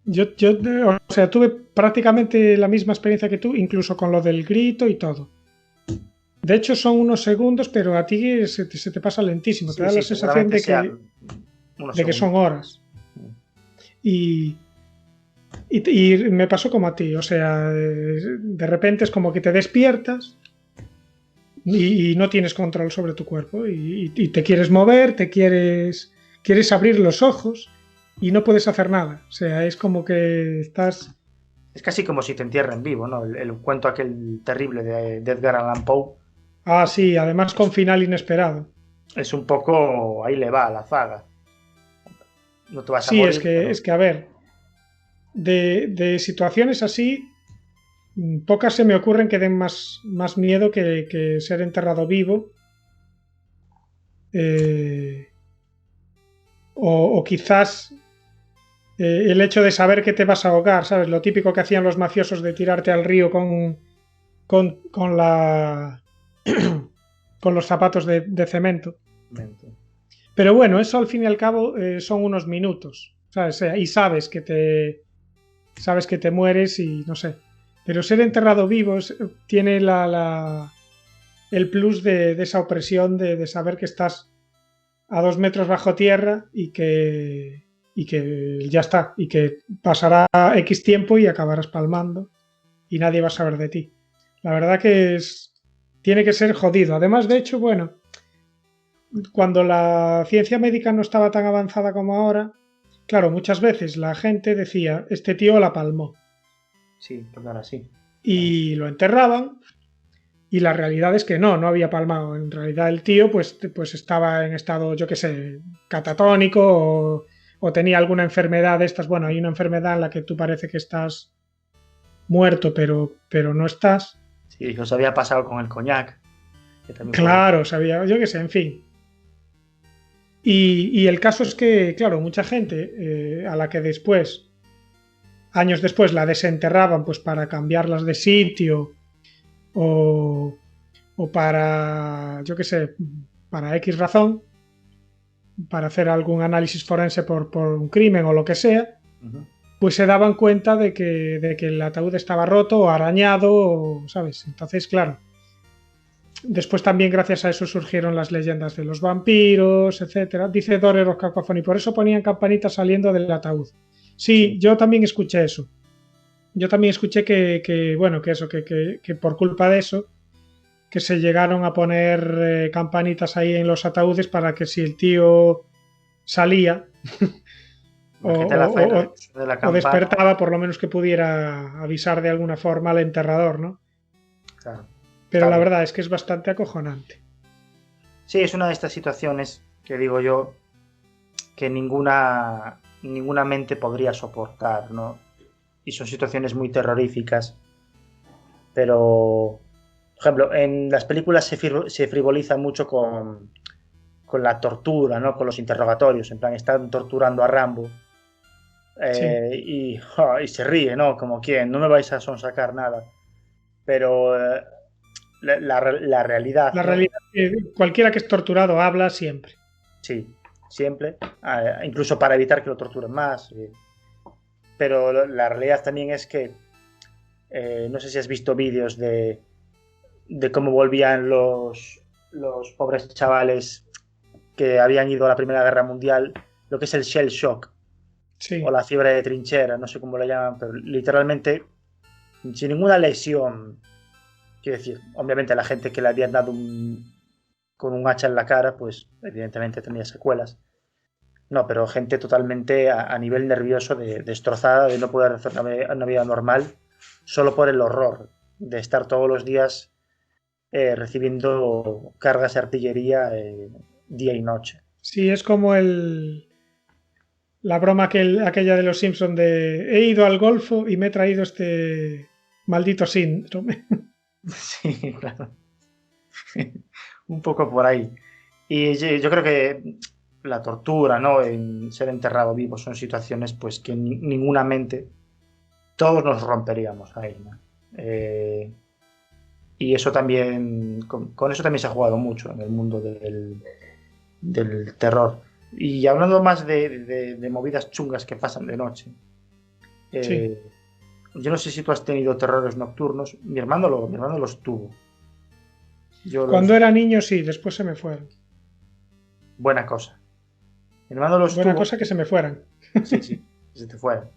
Yo, o sea, tuve prácticamente la misma experiencia que tú, incluso con lo del grito y todo. De hecho, son unos segundos, pero a ti se te pasa lentísimo. Sí, te da la sensación de que son horas. Y me pasó como a ti. O sea, de repente es como que te despiertas y no tienes control sobre tu cuerpo. Y te quieres mover, quieres abrir los ojos y no puedes hacer nada. O sea, es como que estás... Es casi como si te entierran vivo, ¿no? El cuento aquel terrible de Edgar Allan Poe. Ah, sí, además con final inesperado. Es un poco... Ahí le va a la zaga. No te vas a Sí, morir, es que a ver, de situaciones así, pocas se me ocurren que den más miedo que ser enterrado vivo. O quizás el hecho de saber que te vas a ahogar, ¿sabes? Lo típico que hacían los mafiosos de tirarte al río con los zapatos de cemento. Pero bueno, eso al fin y al cabo son unos minutos, ¿sabes? Y sabes que te mueres y no sé. Pero ser enterrado vivo tiene el plus de esa opresión de saber que estás a 2 metros bajo tierra y que ya está, y que pasará X tiempo y acabarás palmando y nadie va a saber de ti. La verdad que tiene que ser jodido. Además, de hecho, bueno, cuando la ciencia médica no estaba tan avanzada como ahora, claro, muchas veces la gente decía, este tío la palmó. Sí, pues ahora sí. Y lo enterraban, y la realidad es que no había palmado. En realidad el tío pues estaba en estado, yo qué sé, catatónico o tenía alguna enfermedad de estas. Bueno, hay una enfermedad en la que tú parece que estás muerto, pero no estás. Sí, os había pasado con el coñac. Claro, sabía, yo qué sé, en fin. Y el caso es que, claro, mucha gente a la que después, años después, la desenterraban pues para cambiarlas de sitio o para, yo qué sé, para X razón, para hacer algún análisis forense por un crimen o lo que sea, pues se daban cuenta de que el ataúd estaba roto o arañado, ¿sabes? Entonces, claro, después también gracias a eso surgieron las leyendas de los vampiros, etcétera. Dice Dorero of Cacophony, por eso ponían campanitas saliendo del ataúd. Sí, yo también escuché eso. Yo también escuché que por culpa de eso, que se llegaron a poner campanitas ahí en los ataúdes para que si el tío salía o despertaba, por lo menos que pudiera avisar de alguna forma al enterrador, ¿no? Claro. Pero la verdad es que es bastante acojonante. Sí, es una de estas situaciones que digo yo que ninguna mente podría soportar, ¿no? Y son situaciones muy terroríficas. Pero, por ejemplo, en las películas se frivoliza mucho con la tortura, ¿no? Con los interrogatorios, en plan, están torturando a Rambo. Sí. Y se ríe, ¿no? Como quien, no me vais a sonsacar nada. Pero la realidad, La ¿no? realidad es que cualquiera que es torturado habla siempre. Sí, siempre. Incluso para evitar que lo torturen más. Pero la realidad también es que no sé si has visto vídeos de cómo volvían los pobres chavales que habían ido a la Primera Guerra Mundial, lo que es el shell shock Sí. o la fiebre de trinchera, no sé cómo lo llaman, pero literalmente sin ninguna lesión. Quiero decir, obviamente la gente que le habían dado con un hacha en la cara, pues evidentemente tenía secuelas. No, pero gente totalmente a nivel nervioso, destrozada, de no poder hacer una vida normal, solo por el horror de estar todos los días recibiendo cargas de artillería día y noche. Sí, es como la broma aquella de los Simpson de he ido al Golfo y me he traído este maldito síndrome. Sí, claro. Un poco por ahí. Y yo creo que la tortura, ¿no? En ser enterrado vivo son situaciones pues que ninguna mente, todos nos romperíamos ahí, ¿no? Y eso también, con eso también se ha jugado mucho en el mundo del terror. Y hablando más de movidas chungas que pasan de noche, Sí. yo no sé si tú has tenido terrores nocturnos. Mi hermano los tuvo. Cuando era niño sí, después se me fueron. Buena cosa. Mi hermano los Buena tuvo. cosa que se me fueran. Sí, que se te fueran.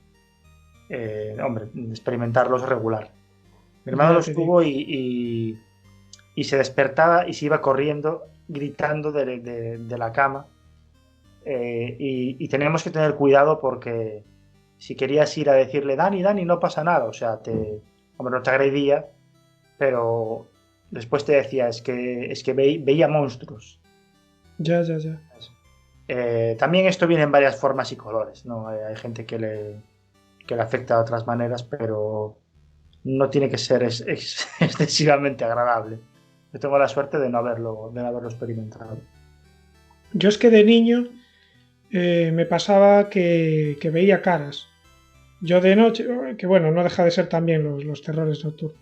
Hombre, experimentarlos es regular. Mi hermano Ya los te tuvo digo. y se despertaba y se iba corriendo, gritando de la cama. Y teníamos que tener cuidado porque si querías ir a decirle, Dani, Dani, no pasa nada. O sea, hombre, no te agredía, pero después te decía, es que veía monstruos. Ya. También esto viene en varias formas y colores, ¿no? Hay gente que le afecta de otras maneras, pero no tiene que ser excesivamente agradable. Yo tengo la suerte de no haberlo experimentado. Yo es que de niño me pasaba que veía caras. Yo de noche, que bueno, no deja de ser también los terrores nocturnos.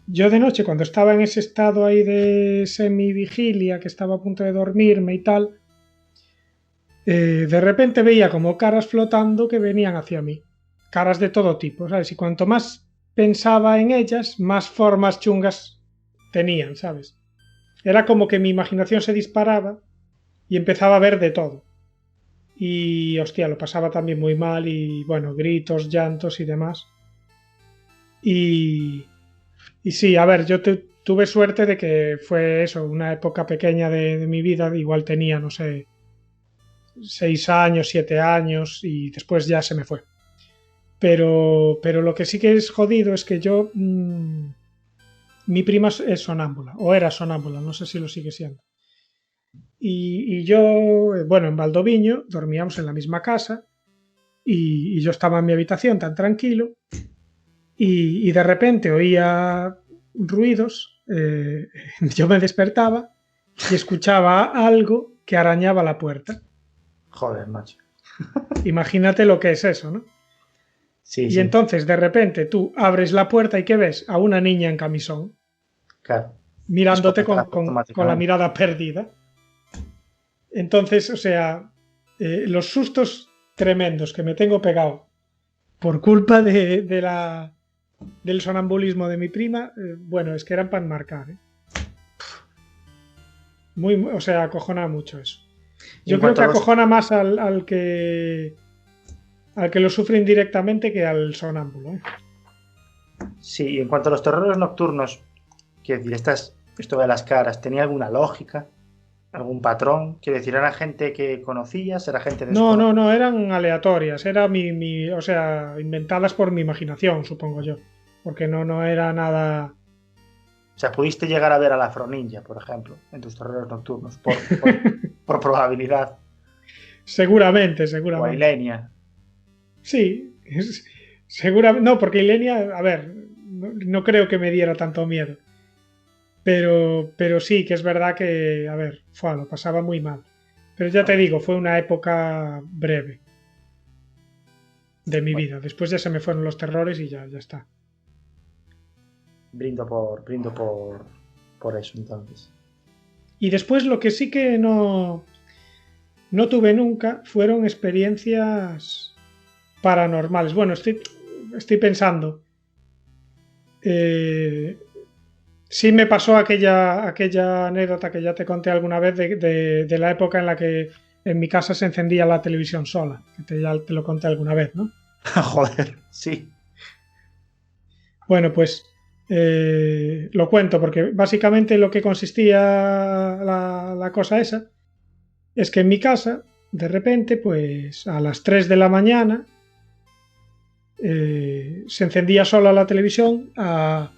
Yo de noche, cuando estaba en ese estado ahí de semi-vigilia, que estaba a punto de dormirme y tal, de repente veía como caras flotando que venían hacia mí. Caras de todo tipo, ¿sabes? Y cuanto más pensaba en ellas, más formas chungas tenían, ¿sabes? Era como que mi imaginación se disparaba y empezaba a ver de todo. Y, hostia, lo pasaba también muy mal y, bueno, gritos, llantos y demás. Y sí, a ver, yo tuve suerte de que fue eso, una época pequeña de mi vida, igual tenía, no sé, 6 años, 7 años y después ya se me fue. Pero lo que sí que es jodido es que yo, mi prima es sonámbula, o era sonámbula, no sé si lo sigue siendo. Y yo, bueno, en Valdoviño dormíamos en la misma casa y yo estaba en mi habitación tan tranquilo y de repente oía ruidos, yo me despertaba y escuchaba algo que arañaba la puerta. Joder, macho. Imagínate lo que es eso, ¿no? Sí, Y sí. entonces de repente tú abres la puerta y ¿qué ves? A una niña en camisón, Claro. mirándote Escopetazo con la automáticamente. mirada perdida. Entonces, o sea, los sustos tremendos que me tengo pegado por culpa del sonambulismo de mi prima, bueno, es que eran para enmarcar. O sea, acojona mucho eso. Yo creo que acojona más al que lo sufre indirectamente que al sonámbulo. Sí, y en cuanto a los terrores nocturnos, quiero decir, esto de las caras, ¿tenía alguna lógica? ¿Algún patrón? Quiero decir, ¿era gente que conocías? ¿Era gente desconocida? No, eran aleatorias, era o sea, inventadas por mi imaginación, supongo yo, porque no era nada. O sea, pudiste llegar a ver a la Afroninja, por ejemplo, en tus terrores nocturnos, por probabilidad. Seguramente. O a Ilenia. Sí, seguramente. No, porque Ilenia, a ver, no creo que me diera tanto miedo. Pero sí, que es verdad que, a ver, lo pasaba muy mal. Pero ya te digo, fue una época breve de mi Bueno, vida. Después ya se me fueron los terrores y ya está. brindo por eso, entonces. Y después lo que sí que no tuve nunca fueron experiencias paranormales. Bueno, estoy pensando. Sí me pasó aquella anécdota que ya te conté alguna vez de la época en la que en mi casa se encendía la televisión sola, que ya te lo conté alguna vez, ¿no? Joder, sí. Bueno, pues lo cuento porque básicamente lo que consistía la cosa esa es que en mi casa, de repente, pues a las 3 de la mañana se encendía sola la televisión a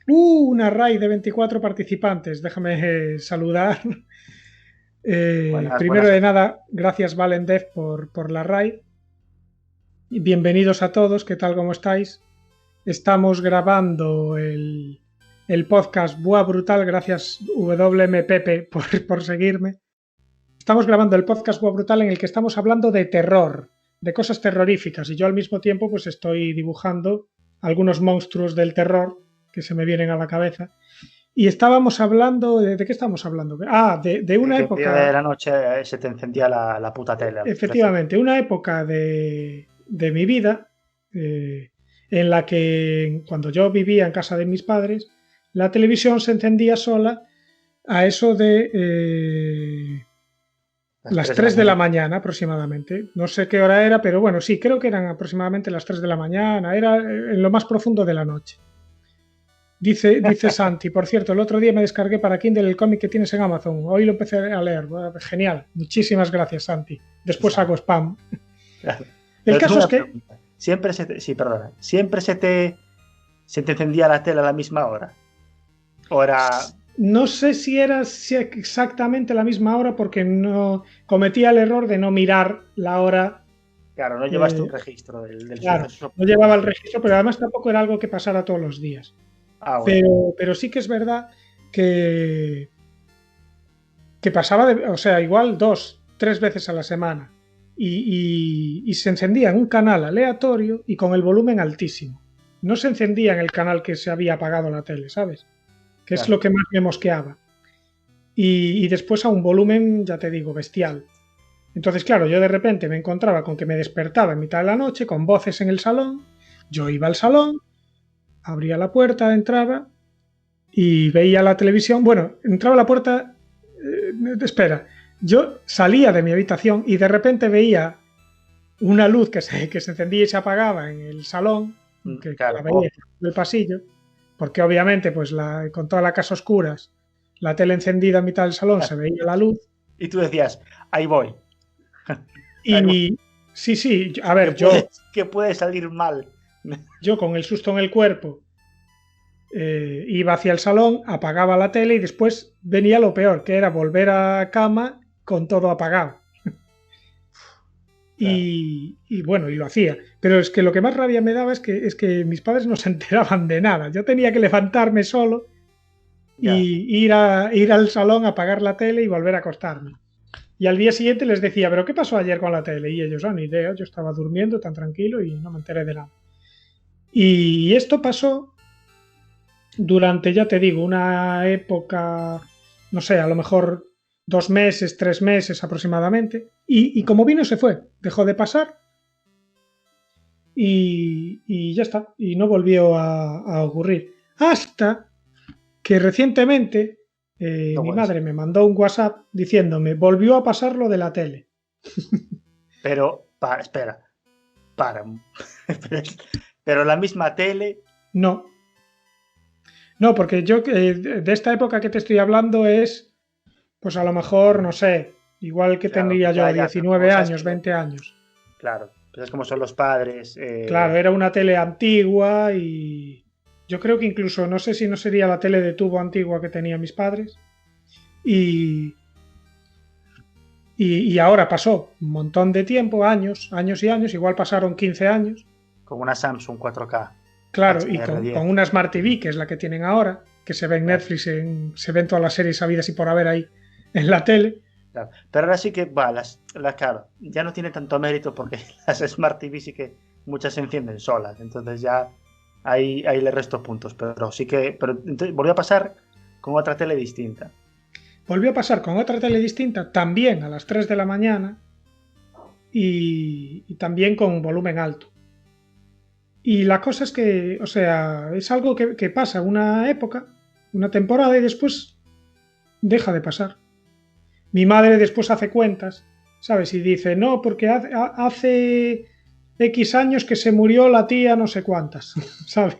una raid de 24 participantes. Déjame saludar. Buenas, Primero buenas. de nada, gracias Valendez por la raid. Y bienvenidos a todos, ¿qué tal? ¿Cómo estáis? Estamos grabando el podcast Buah Brutal, gracias WM Pepe por seguirme. Estamos grabando el podcast Buah Brutal en el que estamos hablando de terror, de cosas terroríficas, y yo al mismo tiempo pues estoy dibujando algunos monstruos del terror que se me vienen a la cabeza. Y estábamos hablando, ¿de qué estamos hablando? De una Que el día de época, la noche se te encendía la puta tele. efectivamente, una época de mi vida en la que cuando yo vivía en casa de mis padres, la televisión se encendía sola a eso de las 3 de la mañana aproximadamente. No sé qué hora era, pero bueno, sí, creo que eran aproximadamente las 3 de la mañana, era en lo más profundo de la noche. Dice Santi, por cierto, el otro día me descargué para Kindle el cómic que tienes en Amazon. Hoy lo empecé a leer. Genial. Muchísimas gracias, Santi. Después hago spam. Claro. El Pero tengo caso es una que... pregunta. Siempre se te encendía la tele a la misma hora. ¿O era...? No sé si era exactamente la misma hora porque no cometía el error de no mirar la hora. Claro, no llevaste un registro del Claro, suceso. no llevaba el registro, pero además tampoco era algo que pasara todos los días. Ah, bueno. Pero sí que es verdad que pasaba, o sea, igual 2, 3 veces a la semana y se encendía en un canal aleatorio y con el volumen altísimo. No se encendía en el canal que se había apagado la tele, ¿sabes? Que es Claro. lo que más me mosqueaba. Y después a un volumen, ya te digo, bestial. Entonces, claro, yo de repente me encontraba con que me despertaba en mitad de la noche con voces en el salón. Yo iba al salón, abría la puerta, entraba y veía la televisión. Bueno, entraba a la puerta... espera, yo salía de mi habitación y de repente veía una luz que se encendía y se apagaba en el salón, que Claro. la veía en el pasillo, porque obviamente pues con toda la casa a oscuras, la tele encendida en mitad del salón, se veía la luz. Y tú decías, ahí voy. Y sí, a ver, Que puede salir mal. yo con el susto en el cuerpo iba hacia el salón, apagaba la tele y después venía lo peor, que era volver a cama con todo apagado. Y bueno, y lo hacía. Pero es que lo que más rabia me daba es que mis padres no se enteraban de nada. Yo tenía que levantarme solo y ir al salón, apagar la tele y volver a acostarme. Y al día siguiente les decía, ¿pero qué pasó ayer con la tele? Y ellos, ni idea, yo estaba durmiendo tan tranquilo y no me enteré de nada. Y esto pasó durante, ya te digo, una época, no sé, a lo mejor 2 meses, 3 meses aproximadamente. Y como vino se fue, dejó de pasar y ya está. Y no volvió a ocurrir. Hasta que recientemente mi madre me mandó un WhatsApp diciéndome, volvió a pasar lo de la tele. Pero, espera. Pero la misma tele... No, porque yo de esta época que te estoy hablando es, pues a lo mejor, no sé, igual que tendría yo 19 años, 20 años. Claro, pues es como son los padres. Claro, era una tele antigua y yo creo que incluso, no sé si no sería la tele de tubo antigua que tenían mis padres. Y ahora pasó un montón de tiempo, años y años, igual pasaron 15 años. Con una Samsung 4K. Claro, y con una Smart TV, que es la que tienen ahora. que se ve en Netflix, se ven todas las series habidas y por haber ahí en la tele. Claro. Pero ahora sí que va, claro, ya no tiene tanto mérito porque las Smart TV sí que muchas se encienden solas, entonces ya ahí le resto puntos, pero sí que, pero entonces volvió a pasar con otra tele distinta. Volvió a pasar con otra tele distinta, también a las 3 de la mañana y también con volumen alto. Y la cosa es que, o sea, es algo que pasa una época, una temporada y después deja de pasar. Mi madre después hace cuentas, ¿sabes? Y dice, no, porque hace X años que se murió la tía no sé cuántas, ¿sabes?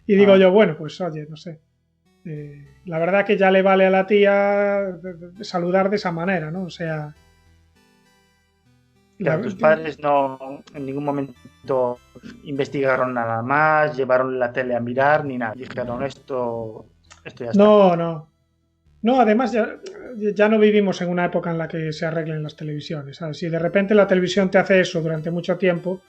Y digo yo, bueno, pues oye, no sé. La verdad que ya le vale a la tía saludar de esa manera, ¿no? O sea... Claro, tus padres no en ningún momento investigaron nada más, llevaron la tele a mirar ni nada. Dijeron esto ya está. No. No, además ya no vivimos en una época en la que se arreglen las televisiones, ¿sabes? Si de repente la televisión te hace eso durante mucho tiempo,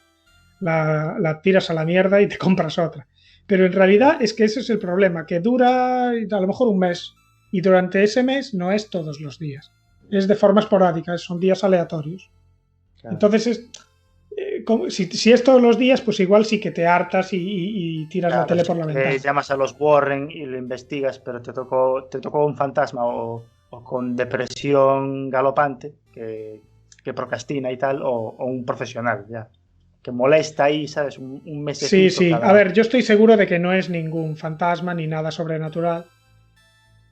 la tiras a la mierda y te compras otra. Pero en realidad es que ese es el problema, que dura a lo mejor un mes y durante ese mes no es todos los días. Es de forma esporádica, son días aleatorios. Claro. Entonces, si es todos los días, pues igual sí que te hartas y tiras la tele por la ventana. Llamas a los Warren y lo investigas, pero te tocó un fantasma o con depresión galopante que procrastina y tal, o un profesional ya que molesta ahí, ¿sabes? Un mes. Sí. A ver, yo estoy seguro de que no es ningún fantasma ni nada sobrenatural.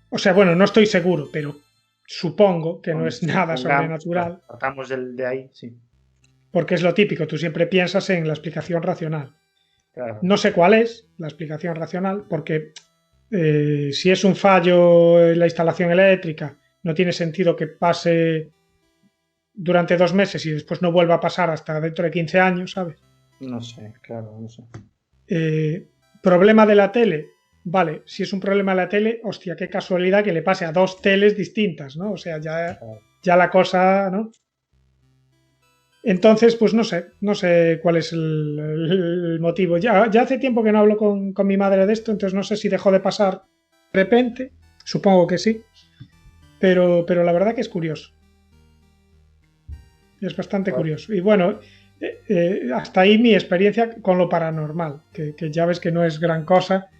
O sea, bueno, no estoy seguro, pero supongo que no es nada sobrenatural. Partamos de ahí, sí. Porque es lo típico, tú siempre piensas en la explicación racional. Claro. No sé cuál es la explicación racional, porque si es un fallo en la instalación eléctrica, no tiene sentido que pase durante 2 meses y después no vuelva a pasar hasta dentro de 15 años, ¿sabes? No sé, claro, no sé. Problema de la tele. Vale, si es un problema de la tele, hostia, qué casualidad que le pase a 2 teles distintas, ¿no? O sea, ya la cosa, ¿no? Entonces, pues no sé cuál es el motivo. Ya hace tiempo que no hablo con mi madre de esto, entonces no sé si dejó de pasar de repente, supongo que sí, pero la verdad que es curioso. Es bastante curioso. Y bueno, hasta ahí mi experiencia con lo paranormal, que ya ves que no es gran cosa.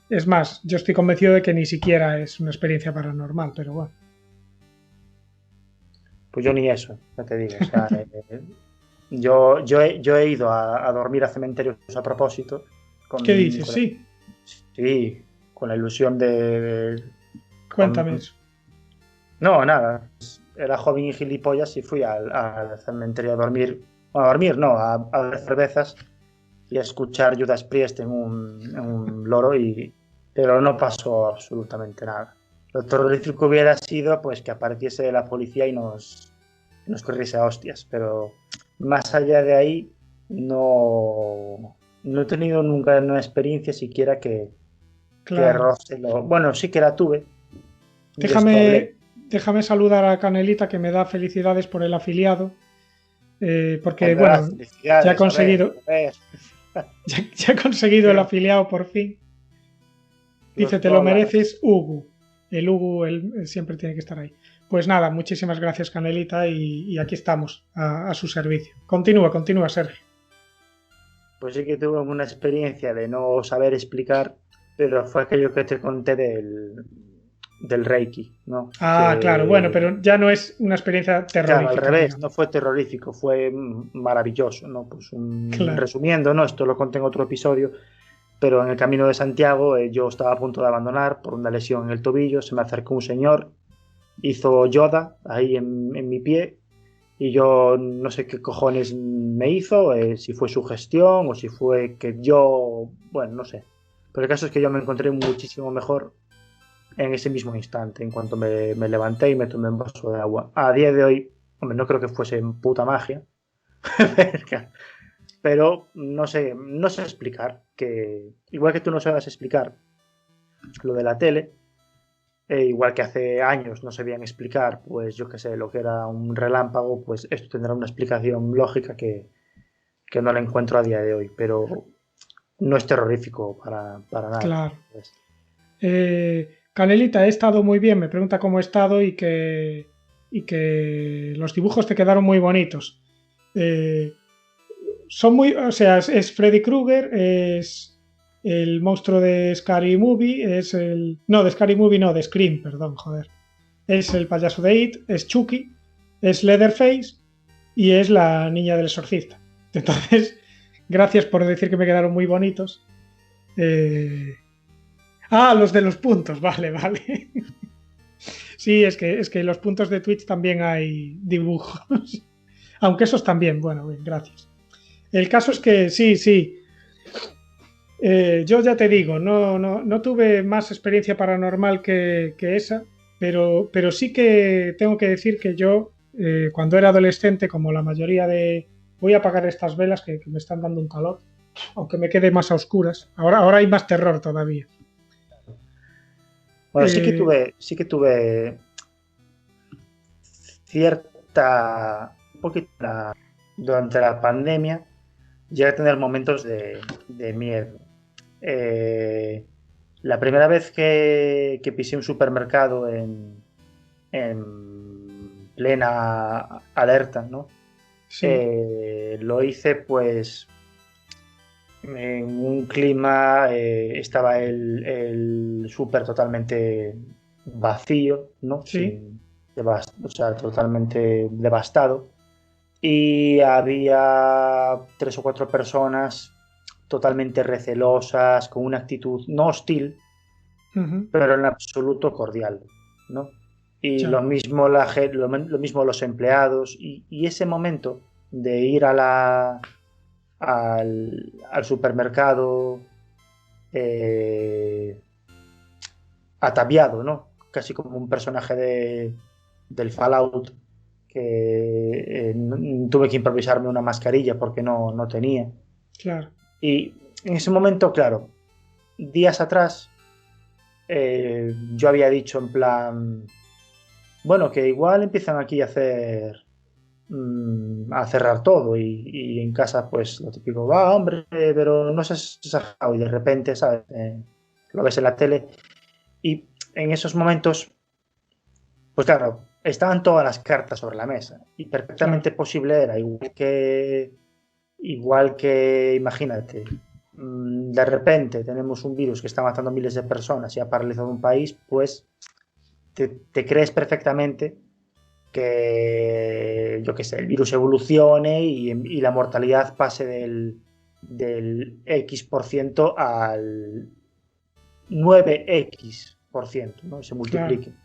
Es más, yo estoy convencido de que ni siquiera es una experiencia paranormal, pero bueno. Pues yo ni eso, ya te digo. O sea, yo he ido a dormir a cementerios a propósito. ¿Qué dices? Sí. Sí, con la ilusión de... Cuéntame eso. No, nada. Era joven y gilipollas y fui al cementerio a dormir. Bueno, a dormir no, a ver cervezas y a escuchar Judas Priest en un loro, pero no pasó absolutamente nada. Lo terrorífico hubiera sido pues que apareciese la policía y nos corriese a hostias, pero más allá de ahí no he tenido nunca una experiencia siquiera que roce lo... Bueno, sí que la tuve. Déjame saludar a Canelita, que me da felicidades por el afiliado, porque bueno, ya ha conseguido ya ha conseguido el afiliado por fin. Dice, te lo mereces, Hugo. El Hugo él siempre tiene que estar ahí. Pues nada, muchísimas gracias, Canelita, y aquí estamos, a su servicio. Continúa, Sergio. Pues sí que tuve una experiencia de no saber explicar, pero fue aquello que te conté del Reiki, ¿no? Claro, bueno, pero ya no es una experiencia terrorífica. Claro, al revés, no fue terrorífico, fue maravilloso, ¿no? Pues resumiendo, ¿no? Esto lo conté en otro episodio, pero en el camino de Santiago yo estaba a punto de abandonar por una lesión en el tobillo, se me acercó un señor, hizo yoda ahí en mi pie y yo no sé qué cojones me hizo, si fue sugestión o si fue que yo, bueno, no sé. Pero el caso es que yo me encontré muchísimo mejor en ese mismo instante, en cuanto me levanté y me tomé un vaso de agua. A día de hoy, hombre, no creo que fuese puta magia, pero no sé explicar, que igual que tú no sabes explicar lo de la tele, igual que hace años no sabían explicar, pues yo qué sé, lo que era un relámpago, pues esto tendrá una explicación lógica que no la encuentro a día de hoy, pero no es terrorífico para nada. Claro. Canelita, he estado muy bien, me pregunta cómo he estado y que los dibujos te quedaron muy bonitos. Son muy, o sea, es Freddy Krueger, es el monstruo de Scary Movie, no, de Scary Movie no, de Scream, perdón, joder. Es el payaso de It, es Chucky, es Leatherface y es la niña del exorcista. Entonces, gracias por decir que me quedaron muy bonitos. Los de los puntos, vale. Sí, es que en los puntos de Twitch también hay dibujos. Aunque esos también, bueno, bien, gracias. El caso es que sí. Yo ya te digo, no tuve más experiencia paranormal que esa, pero sí que tengo que decir que yo, cuando era adolescente, como la mayoría de... Voy a apagar estas velas que me están dando un calor, aunque me quede más a oscuras. Ahora hay más terror todavía. Bueno, sí que tuve cierta... Un poquito durante la pandemia llegué a tener momentos de miedo. La primera vez que pisé un supermercado en plena alerta, ¿no? Sí. Lo hice pues en un clima, estaba el súper totalmente vacío, ¿no? Sí. O sea, totalmente devastado. Y había 3 o 4 personas totalmente recelosas, con una actitud no hostil, pero en absoluto cordial, ¿no? Y lo mismo lo mismo los empleados, y ese momento de ir al supermercado ataviado, ¿no? Casi como un personaje del Fallout, que tuve que improvisarme una mascarilla porque no tenía. Claro. Y en ese momento, claro, días atrás, yo había dicho en plan, bueno, que igual empiezan aquí a cerrar todo, y en casa pues lo típico, va hombre, pero no seas exagerado, y de repente, ¿sabes? Lo ves en la tele, y en esos momentos, pues claro, estaban todas las cartas sobre la mesa y perfectamente posible era, igual que imagínate, de repente tenemos un virus que está matando a miles de personas y ha paralizado un país, pues te crees perfectamente que, yo qué sé, el virus evolucione y la mortalidad pase del X% al 9X%, ¿no? Se multiplique. Claro.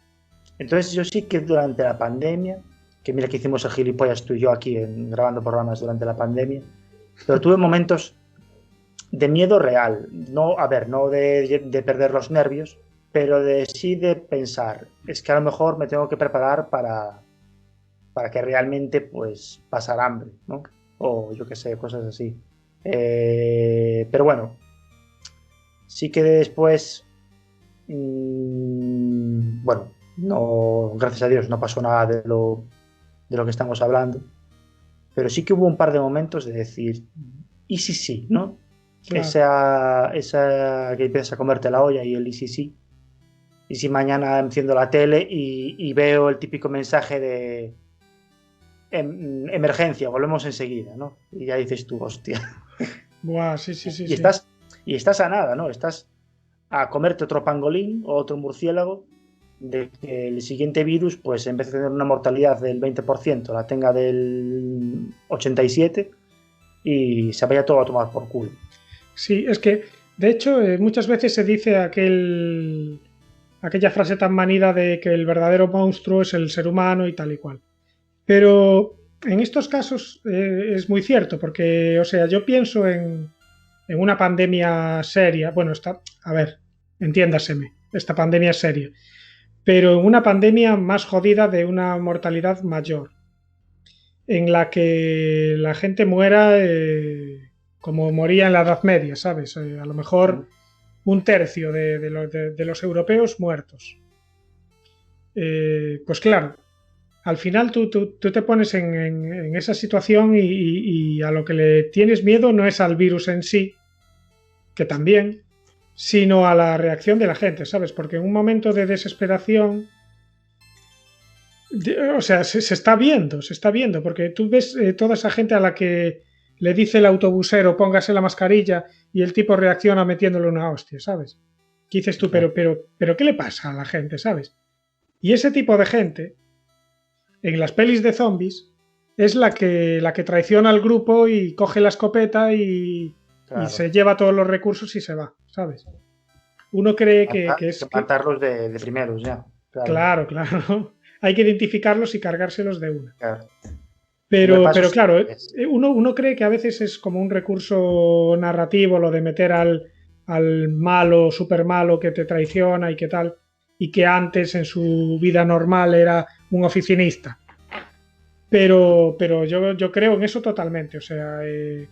Entonces yo sí que durante la pandemia, que mira que hicimos el gilipollas tú y yo aquí grabando programas durante la pandemia, pero tuve momentos de miedo real, no de perder los nervios, pero sí de pensar, es que a lo mejor me tengo que preparar para que realmente pues pasar hambre, ¿no? O yo qué sé, cosas así. Pero bueno, sí que después, bueno, no, gracias a Dios no pasó nada de lo que estamos hablando, pero sí que hubo un par de momentos de decir, ¿y si sí, no? Claro. Esa que empiezas a comerte la olla y el y si sí. Y si mañana enciendo la tele y veo el típico mensaje de emergencia, volvemos enseguida, ¿no? Y ya dices tú, hostia. Buah, sí. Y estás a nada, ¿no? Estás a comerte otro pangolín o otro murciélago, de que el siguiente virus, pues en vez de tener una mortalidad del 20%, la tenga del 87% y se vaya todo a tomar por culo. Sí, es que, de hecho, muchas veces se dice aquella frase tan manida de que el verdadero monstruo es el ser humano y tal y cual. Pero en estos casos es muy cierto, porque, o sea, yo pienso en una pandemia seria. Bueno, a ver, entiéndaseme, esta pandemia es seria. Pero en una pandemia más jodida, de una mortalidad mayor, en la que la gente muera como moría en la Edad Media, ¿sabes? A lo mejor 1/3 de los europeos muertos. Pues claro, al final tú te pones en esa situación y a lo que le tienes miedo no es al virus en sí, que también, sino a la reacción de la gente, ¿sabes? Porque en un momento de desesperación, o sea, se está viendo, porque tú ves toda esa gente a la que le dice el autobusero póngase la mascarilla y el tipo reacciona metiéndole una hostia, ¿sabes? ¿Qué dices tú? Pero ¿qué le pasa a la gente, ¿sabes? Y ese tipo de gente, en las pelis de zombies, es la que traiciona al grupo y coge la escopeta y se lleva todos los recursos y se va, ¿sabes? Uno cree que es... matarlos de primeros, ya. Claro. Hay que identificarlos y cargárselos de una. Claro. Pero claro, uno cree que a veces es como un recurso narrativo lo de meter al malo, super malo que te traiciona y qué tal, y que antes en su vida normal era un oficinista. Pero yo creo en eso totalmente. O sea, de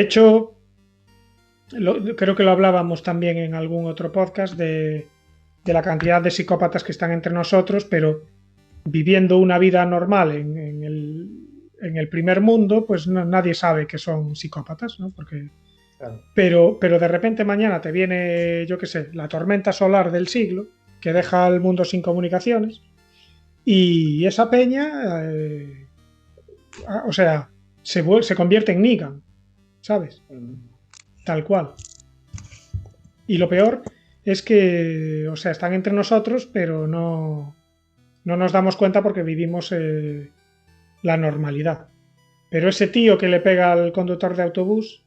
hecho, creo que lo hablábamos también en algún otro podcast de la cantidad de psicópatas que están entre nosotros, pero viviendo una vida normal en el primer mundo, pues nadie sabe que son psicópatas, ¿no? Porque, claro. Pero de repente mañana te viene, yo qué sé, la tormenta solar del siglo, que deja al mundo sin comunicaciones, y esa peña, o sea, se convierte en Negan, ¿sabes? Tal cual. Y lo peor es que, o sea, están entre nosotros, pero no nos damos cuenta porque vivimos la normalidad. Pero ese tío que le pega al conductor de autobús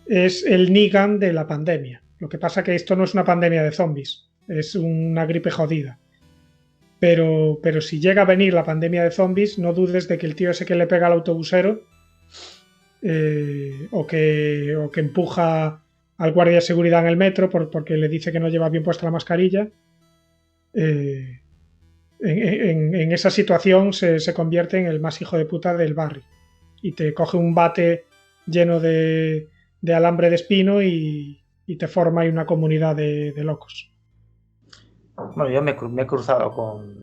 es el Negan de la pandemia. Lo que pasa que esto no es una pandemia de zombies, es una gripe jodida. Pero si llega a venir la pandemia de zombies, no dudes de que el tío ese que le pega al autobusero o que empuja al guardia de seguridad en el metro porque le dice que no lleva bien puesta la mascarilla, en esa situación se convierte en el más hijo de puta del barrio y te coge un bate lleno de alambre de espino y te forma ahí una comunidad de locos. Bueno, yo me he cruzado con...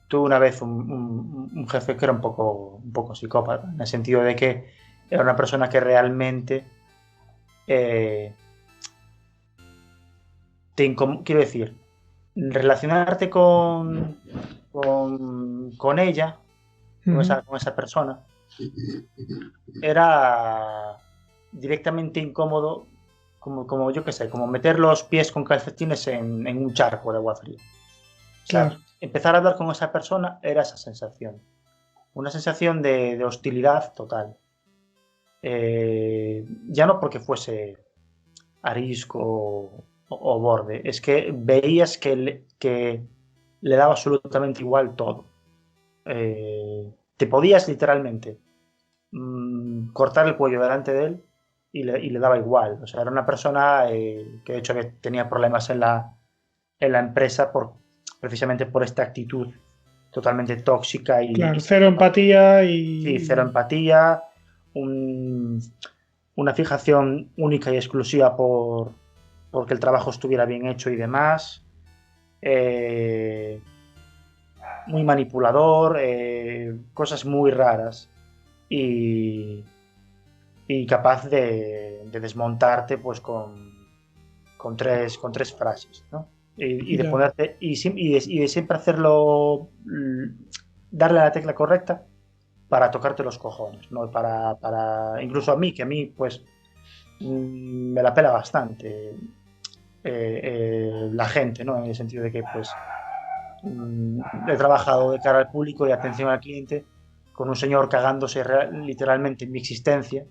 Tuve una vez un jefe que era un poco psicópata, en el sentido de que era una persona que realmente quiero decir, relacionarte con ella, con esa persona, era directamente incómodo, como yo qué sé, como meter los pies con calcetines en un charco de agua fría. O sea, claro. Empezar a hablar con esa persona era esa sensación. Una sensación de hostilidad total. Ya no porque fuese arisco o borde, es que veías que le daba absolutamente igual todo. Te podías literalmente cortar el cuello delante de él y le daba igual. O sea, era una persona que de hecho tenía problemas en la empresa precisamente por esta actitud totalmente tóxica y claro, cero empatía sí, cero empatía, una fijación única y exclusiva porque el trabajo estuviera bien hecho y demás, muy manipulador, cosas muy raras y capaz de desmontarte pues con tres frases, ¿no? Y de ponerte y de siempre hacerlo, darle a la tecla correcta para tocarte los cojones, ¿no? Para incluso a mí pues me la pela bastante la gente, ¿no? En el sentido de que pues he trabajado de cara al público y atención al cliente con un señor cagándose literalmente en mi existencia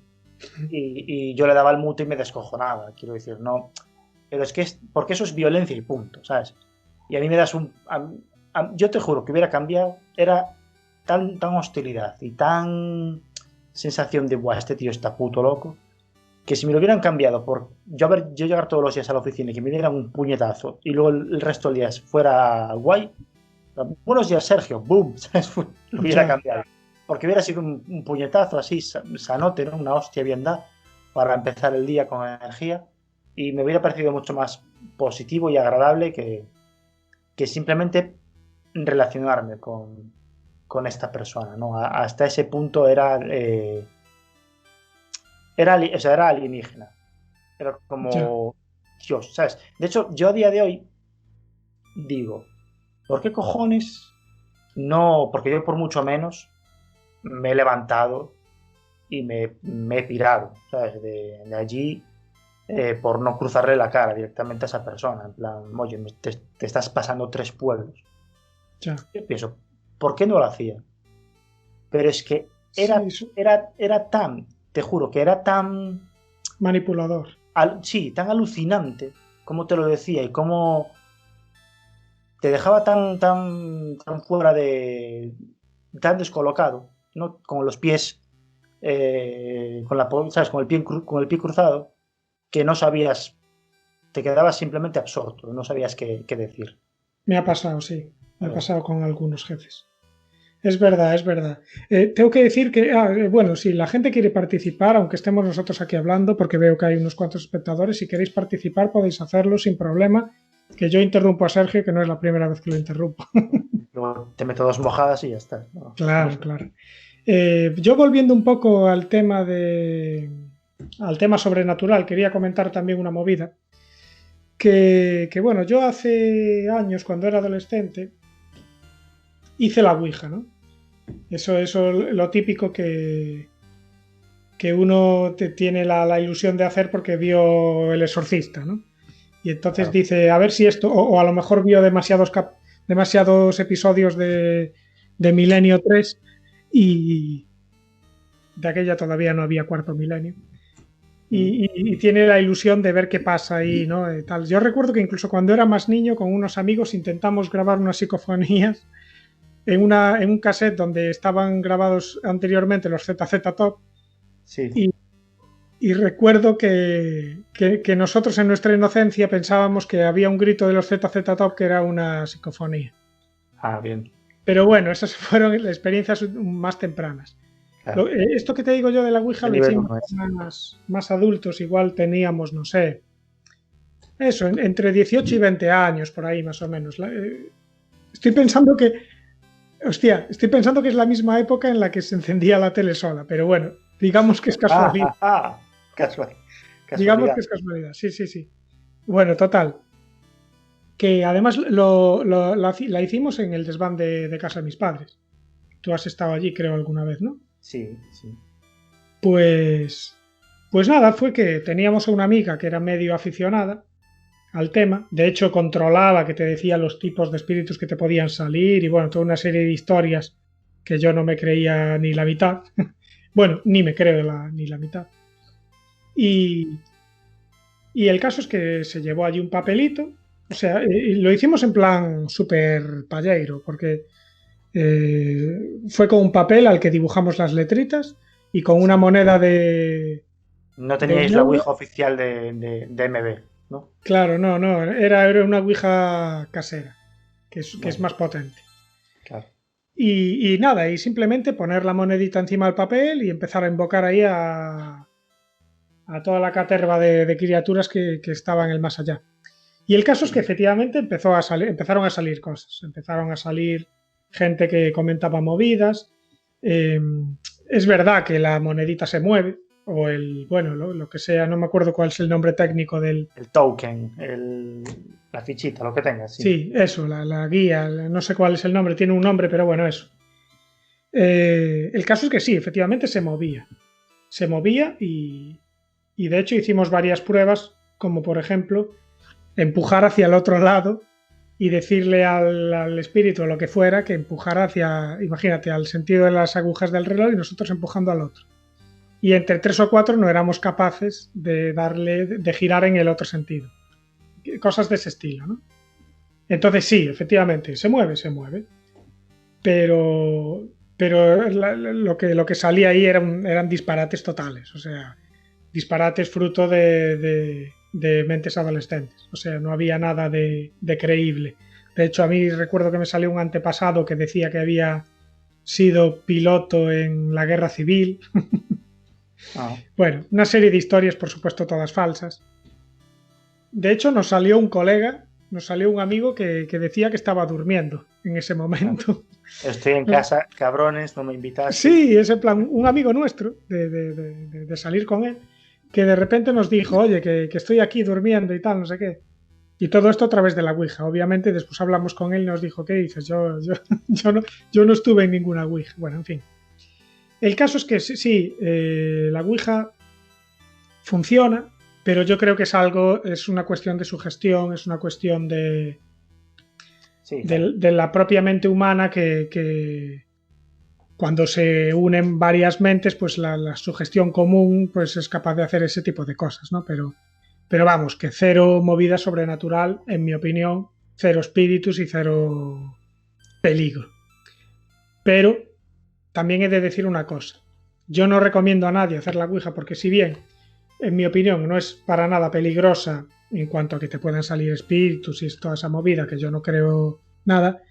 y yo le daba el mute y me descojonaba, quiero decir, no, pero es que porque eso es violencia y punto, ¿sabes? Y a mí me das yo te juro que hubiera cambiado, era tan hostilidad y tan sensación de buah, este tío está puto loco, que si me lo hubieran cambiado por yo llegar todos los días a la oficina y que me dieran un puñetazo y luego el resto del día fuera guay, buenos días Sergio, boom, ¿sabes? Lo hubiera cambiado, porque hubiera sido un puñetazo así sanote, ¿no? Una hostia bien dada para empezar el día con energía y me hubiera parecido mucho más positivo y agradable que simplemente relacionarme con esta persona, ¿no? Hasta ese punto era alienígena. Era como... Dios, ¿sabes? De hecho, yo a día de hoy digo, ¿por qué cojones no? Porque yo por mucho menos me he levantado y me he pirado, ¿sabes? De allí por no cruzarle la cara directamente a esa persona. En plan, oye, te estás pasando 3 pueblos. Ya. Yo pienso, ¿por qué no lo hacía? Pero es que Sí, era tan, te juro, que era tan, manipulador. sí, tan alucinante como te lo decía y cómo te dejaba tan fuera de, tan descolocado, ¿no? Con los pies, ¿sabes? Con el pie cruzado, que no sabías, te quedabas simplemente absorto, no sabías qué decir. Me ha pasado, sí. Me ha ¿Vale? pasado con algunos jefes. Es verdad, es verdad. Tengo que decir que, bueno, si la gente quiere participar, aunque estemos nosotros aquí hablando, porque veo que hay unos cuantos espectadores, si queréis participar podéis hacerlo sin problema, que yo interrumpo a Sergio, que no es la primera vez que lo interrumpo. Luego te meto 2 mojadas y ya está, ¿no? Claro, claro. Yo volviendo un poco al tema sobrenatural, quería comentar también una movida, que bueno, yo hace años, cuando era adolescente, hice la Ouija, ¿no? Eso lo típico que uno tiene la ilusión de hacer porque vio El Exorcista, ¿no? Y entonces Claro. dice, a ver si esto, o a lo mejor vio demasiados episodios de Milenio 3 y de aquella todavía no había Cuarto Milenio. Y tiene la ilusión de ver qué pasa ahí, ¿no? Tal. Yo recuerdo que incluso cuando era más niño, con unos amigos intentamos grabar unas psicofonías en un cassette donde estaban grabados anteriormente los ZZ Top. Sí. Y recuerdo que nosotros en nuestra inocencia pensábamos que había un grito de los ZZ Top que era una psicofonía. Ah, bien. Pero bueno, esas fueron las experiencias más tempranas. Claro. Esto que te digo yo de la Ouija El lo nivel hicimos uno es. más adultos, igual teníamos, no sé, eso, entre 18 y 20 años, por ahí más o menos. Estoy pensando que es la misma época en la que se encendía la tele sola, pero bueno, digamos que es casualidad. Digamos Casualidad. que es casualidad, sí, sí, sí. Bueno, total. Que además la hicimos en el desván de casa de mis padres. Tú has estado allí, creo, alguna vez, ¿no? Sí, sí. Pues nada, fue que teníamos a una amiga que era medio aficionada al tema. De hecho, controlaba, que te decía los tipos de espíritus que te podían salir y bueno, toda una serie de historias que yo no me creía ni la mitad. Bueno, ni me creo ni la mitad. Y el caso es que se llevó allí un papelito. O sea, lo hicimos en plan súper palleiro, porque fue con un papel al que dibujamos las letritas y con una moneda No de teníais un la euro. Ouija oficial de MB, ¿no? Claro, no, era una ouija casera, que es Bueno, más potente. claro. Y nada, y simplemente poner la monedita encima del papel y empezar a invocar ahí a toda la caterva de criaturas que estaban en el más allá. Y el caso es que efectivamente empezaron a salir cosas, empezaron a salir gente que comentaba movidas. Eh, es verdad que la monedita se mueve, o bueno, lo que sea, no me acuerdo cuál es el nombre técnico del... El token, la fichita, lo que tengas, sí. Sí, eso, la guía, no sé cuál es el nombre, tiene un nombre, pero bueno, eso. El caso es que sí, efectivamente se movía. Se movía y de hecho hicimos varias pruebas, como por ejemplo empujar hacia el otro lado y decirle al espíritu o lo que fuera que empujara hacia, imagínate, al sentido de las agujas del reloj y nosotros empujando al otro. Y entre 3 o 4 no éramos capaces de girar en el otro sentido. Cosas de ese estilo, ¿no? Entonces sí, efectivamente, se mueve. Pero lo que salía ahí eran disparates totales, o sea, disparates fruto de mentes adolescentes, o sea, no había nada de creíble. De hecho, a mí recuerdo que me salió un antepasado que decía que había sido piloto en la guerra civil. Bueno, una serie de historias, por supuesto, todas falsas. De hecho, nos salió un amigo que decía que estaba durmiendo en ese momento. Estoy en casa, cabrones, no me invitas. Sí, es en plan un amigo nuestro de salir con él. que de repente nos dijo, oye, que estoy aquí durmiendo y tal, no sé qué. Y todo esto a través de la Ouija. Obviamente después hablamos con él y nos dijo, ¿qué dices? Yo no estuve en ninguna Ouija. Bueno, en fin. El caso es que sí, la Ouija funciona, pero yo creo que es una cuestión de sugestión, es una cuestión de la propia mente humana que cuando se unen varias mentes, pues la sugestión común pues es capaz de hacer ese tipo de cosas, ¿no? Pero vamos, que cero movida sobrenatural, en mi opinión, cero espíritus y cero peligro. Pero también he de decir una cosa. Yo no recomiendo a nadie hacer la Ouija porque si bien, en mi opinión, no es para nada peligrosa en cuanto a que te puedan salir espíritus y toda esa movida, que yo no creo nada,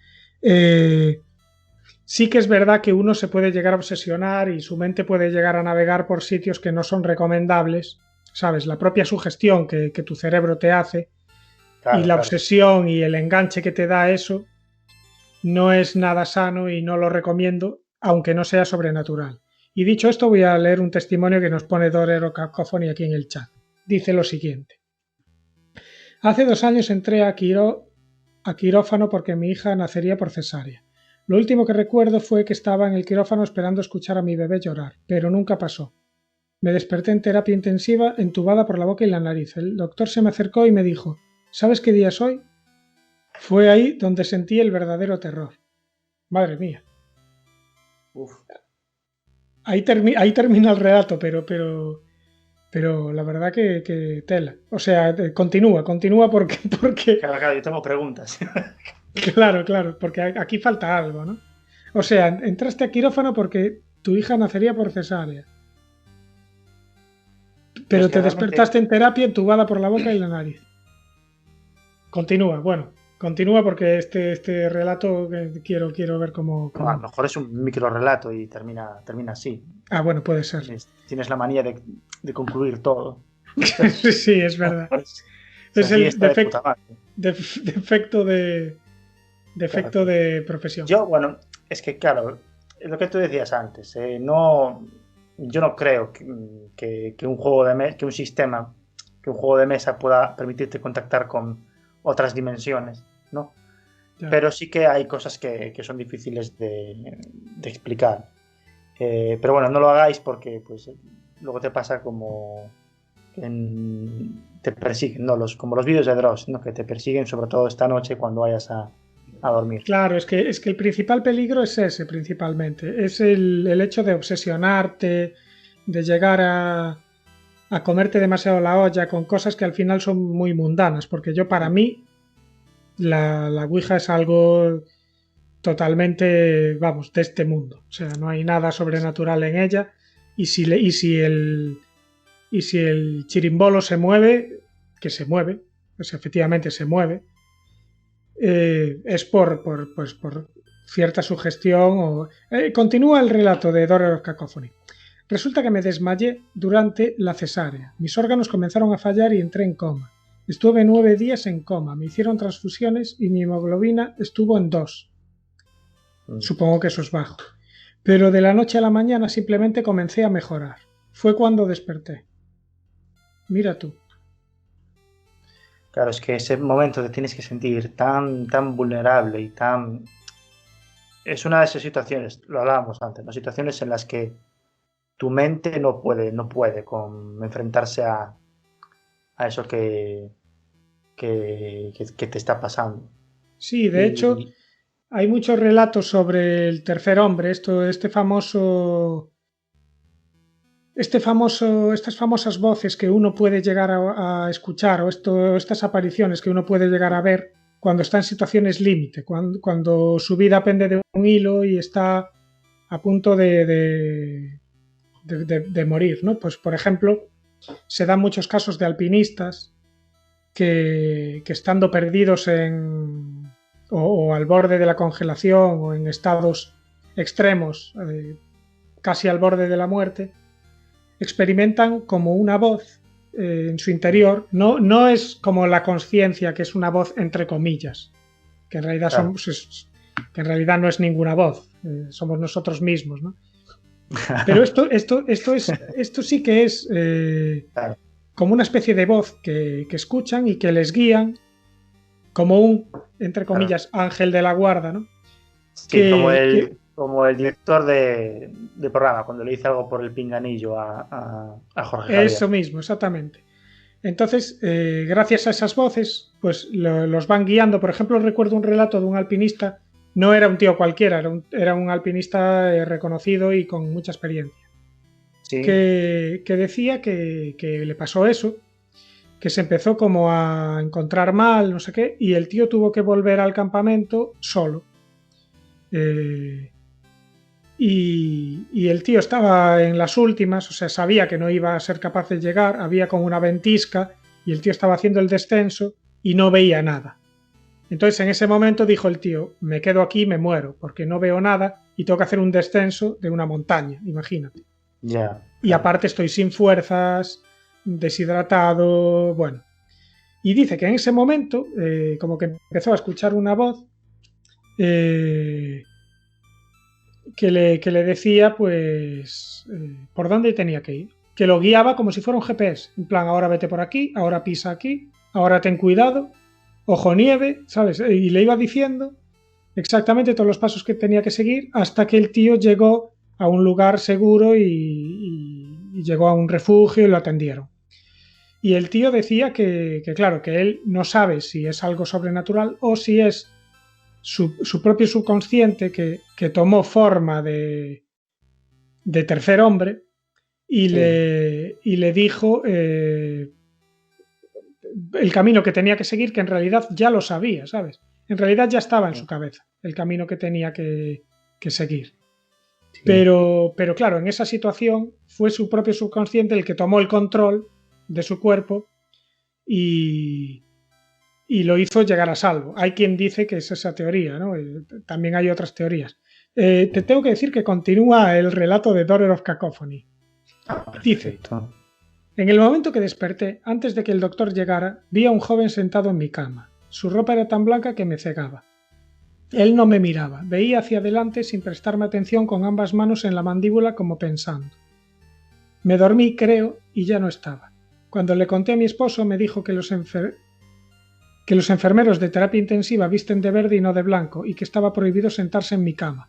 sí que es verdad que uno se puede llegar a obsesionar y su mente puede llegar a navegar por sitios que no son recomendables. ¿Sabes? La propia sugestión que tu cerebro te hace y la obsesión y el enganche que te da eso no es nada sano y no lo recomiendo, aunque no sea sobrenatural. Y dicho esto, voy a leer un testimonio que nos pone Dorero Cacophony aquí en el chat. Dice lo siguiente. Hace 2 años entré a quirófano porque mi hija nacería por cesárea. Lo último que recuerdo fue que estaba en el quirófano esperando escuchar a mi bebé llorar, pero nunca pasó. Me desperté en terapia intensiva, entubada por la boca y la nariz. El doctor se me acercó y me dijo, ¿sabes qué día es hoy? Fue ahí donde sentí el verdadero terror. Madre mía. Uf. Ahí termina el relato, pero la verdad que tela. O sea, continúa porque... Claro, yo tengo preguntas. Claro, porque aquí falta algo, ¿no? O sea, entraste a quirófano porque tu hija nacería por cesárea. Pero te despertaste en terapia entubada por la boca y la nariz. Continúa porque este relato quiero ver cómo... No, a lo mejor es un micro relato y termina así. Ah, bueno, puede ser. Tienes la manía de concluir todo. Sí, es verdad. Es el defecto de profesión. Yo, bueno, es que claro, es lo que tú decías antes. Yo no creo que un juego que un juego de mesa pueda permitirte contactar con otras dimensiones, ¿no? Ya. Pero sí que hay cosas que son difíciles de explicar. Pero bueno, no lo hagáis porque pues luego te pasa como te persiguen, ¿no? Como los vídeos de Dross, ¿no? Que te persiguen sobre todo esta noche cuando vayas a dormir. Claro, es que el principal peligro es ese, principalmente. Es el hecho de obsesionarte, de llegar a comerte demasiado la olla con cosas que al final son muy mundanas. Porque para mí, la Ouija es algo totalmente, vamos, de este mundo. O sea, no hay nada sobrenatural en ella. Y si el chirimbolo se mueve, que se mueve, pues efectivamente se mueve, es por cierta sugestión. Continúa el relato de Dorero Cacophony. Resulta que me desmayé durante la cesárea. Mis órganos comenzaron a fallar y entré en coma. Estuve 9 días en coma. Me hicieron transfusiones y mi hemoglobina estuvo en 2. Supongo que eso es bajo. Pero de la noche a la mañana simplemente comencé a mejorar. Fue cuando desperté. Mira tú. Claro, es que ese momento te tienes que sentir tan vulnerable y tan... Es una de esas situaciones, lo hablábamos antes, ¿no? Situaciones en las que tu mente no puede enfrentarse a eso que te está pasando. Sí, de hecho, hay muchos relatos sobre el tercer hombre, estas famosas voces que uno puede llegar a escuchar o estas apariciones que uno puede llegar a ver cuando está en situaciones límite, cuando su vida pende de un hilo y está a punto de morir, ¿no? Pues, por ejemplo, se dan muchos casos de alpinistas que estando perdidos o al borde de la congelación o en estados extremos, casi al borde de la muerte, experimentan como una voz en su interior. No es como la conciencia, que es una voz entre comillas, que en realidad, que en realidad no es ninguna voz, somos nosotros mismos, ¿no? Pero esto sí que es Claro. como una especie de voz que escuchan y que les guían como un, entre Claro. comillas, ángel de la guarda, ¿no? Sí, Que como el director de programa, cuando le dice algo por el pinganillo a Jorge Javier. eso mismo, exactamente. Entonces, gracias a esas voces, pues los van guiando. Por ejemplo, recuerdo un relato de un alpinista, no era un tío cualquiera, era un alpinista reconocido y con mucha experiencia, Sí, que decía que le pasó eso, que se empezó como a encontrar mal, no sé qué, y el tío tuvo que volver al campamento solo. Eh, y el tío estaba en las últimas, o sea, sabía que no iba a ser capaz de llegar, había como una ventisca y el tío estaba haciendo el descenso y no veía nada. Entonces en ese momento dijo el tío, me quedo aquí, me muero, porque no veo nada y tengo que hacer un descenso de una montaña, imagínate. ya, Y claro. aparte estoy sin fuerzas, deshidratado, bueno. Y dice que en ese momento, como que empezó a escuchar una voz eh, que le decía, pues, por dónde tenía que ir. Que lo guiaba como si fuera un GPS. En plan, ahora vete por aquí, ahora pisa aquí, ahora ten cuidado, ojo nieve, ¿sabes? Y le iba diciendo exactamente todos los pasos que tenía que seguir hasta que el tío llegó a un lugar seguro y llegó a un refugio y lo atendieron. Y el tío decía claro, que él no sabe si es algo sobrenatural o si es su propio subconsciente que tomó forma de tercer hombre Sí, y le dijo el camino que tenía que seguir, que en realidad ya lo sabía, ¿sabes? En realidad ya estaba en su sí, cabeza el camino que tenía que seguir. sí. Pero claro, en esa situación fue su propio subconsciente el que tomó el control de su cuerpo y, y lo hizo llegar a salvo. Hay quien dice que es esa teoría, ¿no? También hay otras teorías. Te tengo que decir que continúa el relato de Daughter of Cacophony. Ah, Dice, perfecto. en el momento que desperté, antes de que el doctor llegara, vi a un joven sentado en mi cama. Su ropa era tan blanca que me cegaba. Él no me miraba, veía hacia adelante sin prestarme atención con ambas manos en la mandíbula como pensando. Me dormí, creo, y ya no estaba. Cuando le conté a mi esposo me dijo que los enfermeros de terapia intensiva visten de verde y no de blanco y que estaba prohibido sentarse en mi cama.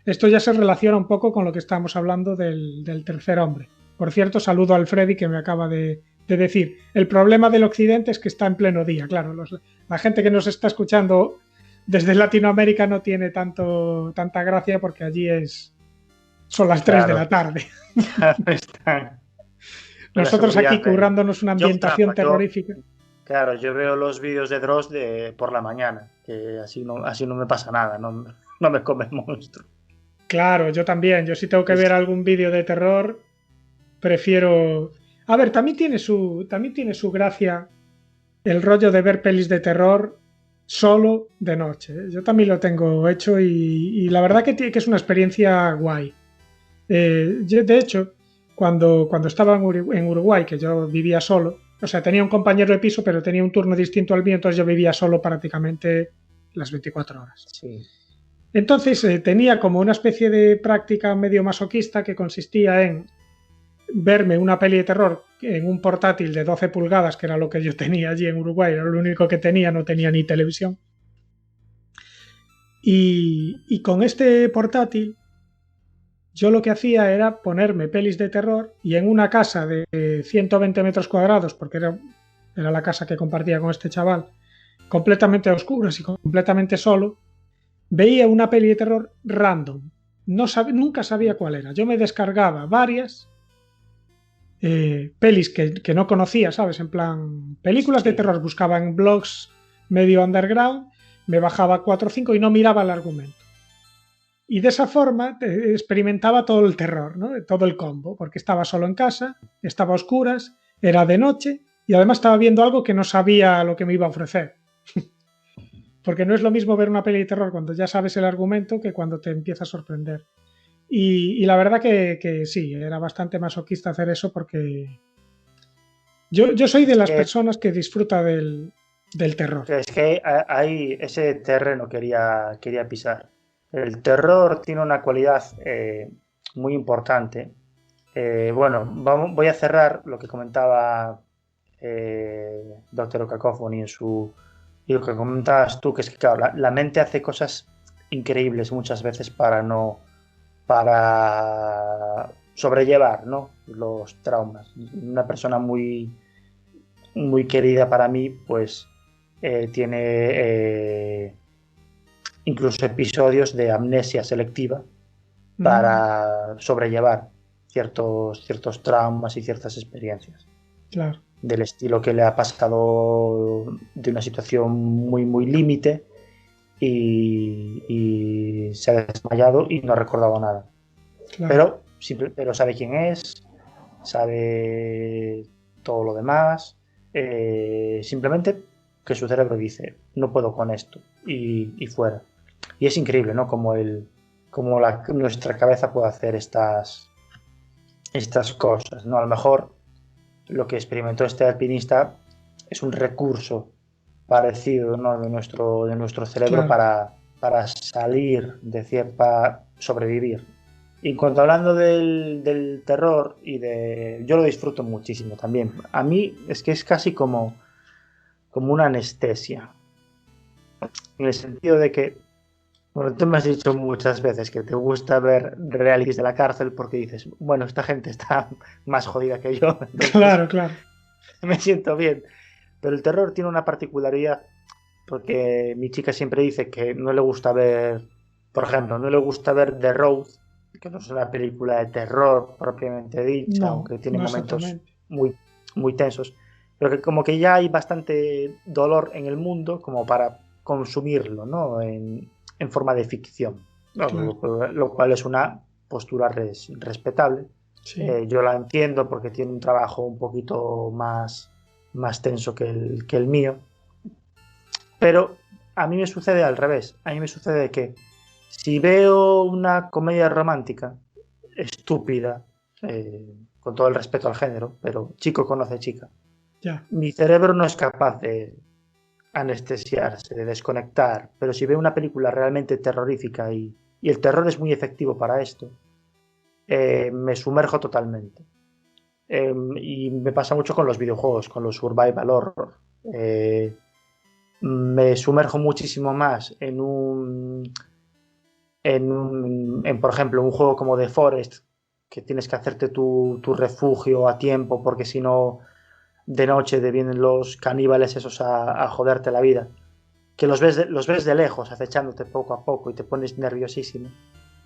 Esto ya se relaciona un poco con lo que estábamos hablando del tercer hombre. Por cierto, saludo al Freddy que me acaba de decir. El problema del occidente es que está en pleno día, claro. La gente que nos está escuchando desde Latinoamérica no tiene tanta gracia porque allí son las 3 de Claro, la tarde. claro está. La Nosotros aquí seguridad de currándonos una yo ambientación trampa, yo, terrorífica. claro, yo veo los vídeos de Dross por la mañana, que así no me pasa nada, no me come el monstruo. Claro, yo también. Yo si tengo que ver Es- algún vídeo de terror, prefiero... A ver, también tiene su gracia el rollo de ver pelis de terror solo de noche. Yo también lo tengo hecho y la verdad que es una experiencia guay. De hecho, cuando estaba en Uruguay, que yo vivía solo, o sea, tenía un compañero de piso, pero tenía un turno distinto al mío, entonces yo vivía solo prácticamente las 24 horas. sí, Entonces tenía como una especie de práctica medio masoquista que consistía en verme una peli de terror en un portátil de 12 pulgadas, que era lo que yo tenía allí en Uruguay, era lo único que tenía, no tenía ni televisión. Y con este portátil yo lo que hacía era ponerme pelis de terror y en una casa de 120 metros cuadrados, porque era la casa que compartía con este chaval, completamente a oscuras y completamente solo, veía una peli de terror random. Nunca sabía cuál era. Yo me descargaba varias pelis que no conocía, ¿sabes? En plan, películas de sí, terror. Buscaba en blogs medio underground, me bajaba 4 o 5 y no miraba el argumento. Y de esa forma experimentaba todo el terror, ¿no? Todo el combo, porque estaba solo en casa, estaba a oscuras, era de noche y además estaba viendo algo que no sabía lo que me iba a ofrecer. Porque no es lo mismo ver una peli de terror cuando ya sabes el argumento que cuando te empieza a sorprender. Y la verdad que sí, era bastante masoquista hacer eso porque yo soy de es las que, personas que disfruta del terror. es que ahí ese terreno quería pisar. El terror tiene una cualidad muy importante. Bueno, voy a cerrar lo que comentaba Dr. Cacophony y lo que comentabas tú, que es que claro, la mente hace cosas increíbles muchas veces para sobrellevar, ¿no?, los traumas. Una persona muy, muy querida para mí, pues tiene incluso episodios de amnesia selectiva para sobrellevar ciertos traumas y ciertas experiencias. Claro. Del estilo que le ha pasado de una situación muy, muy límite y se ha desmayado y no ha recordado nada. Claro. Pero sabe quién es, sabe todo lo demás, simplemente que su cerebro dice, no puedo con esto, y fuera. Y es increíble, ¿no?, como nuestra cabeza puede hacer estas cosas, ¿no? A lo mejor lo que experimentó este alpinista es un recurso parecido, ¿no?, de nuestro cerebro, claro, para salir para sobrevivir. Y en cuanto hablando del terror yo lo disfruto muchísimo también. A mí es que es casi como una anestesia, en el sentido de que, bueno, tú me has dicho muchas veces que te gusta ver realities de la cárcel porque dices, bueno, esta gente está más jodida que yo, entonces claro. me siento bien. Pero el terror tiene una particularidad, porque mi chica siempre dice que no le gusta ver, por ejemplo, no le gusta ver The Road, que no es una película de terror propiamente dicha, No, aunque tiene no momentos exactamente. muy, muy tensos, pero que como que ya hay bastante dolor en el mundo como para consumirlo, ¿no?, en forma de ficción, ¿no? Claro. Lo cual es una postura respetable. Sí. Yo la entiendo porque tiene un trabajo un poquito más tenso que el mío, pero a mí me sucede al revés. A mí me sucede que si veo una comedia romántica estúpida, con todo el respeto al género, pero chico conoce chica, Ya. mi cerebro no es capaz de anestesiarse, de desconectar, pero si veo una película realmente terrorífica y el terror es muy efectivo para esto, me sumerjo totalmente. Y me pasa mucho con los videojuegos, con los survival horror. Me sumerjo muchísimo más por ejemplo, un juego como The Forest, que tienes que hacerte tu refugio a tiempo, porque si no, de noche te vienen los caníbales esos a joderte la vida, que los ves de lejos, acechándote poco a poco y te pones nerviosísimo.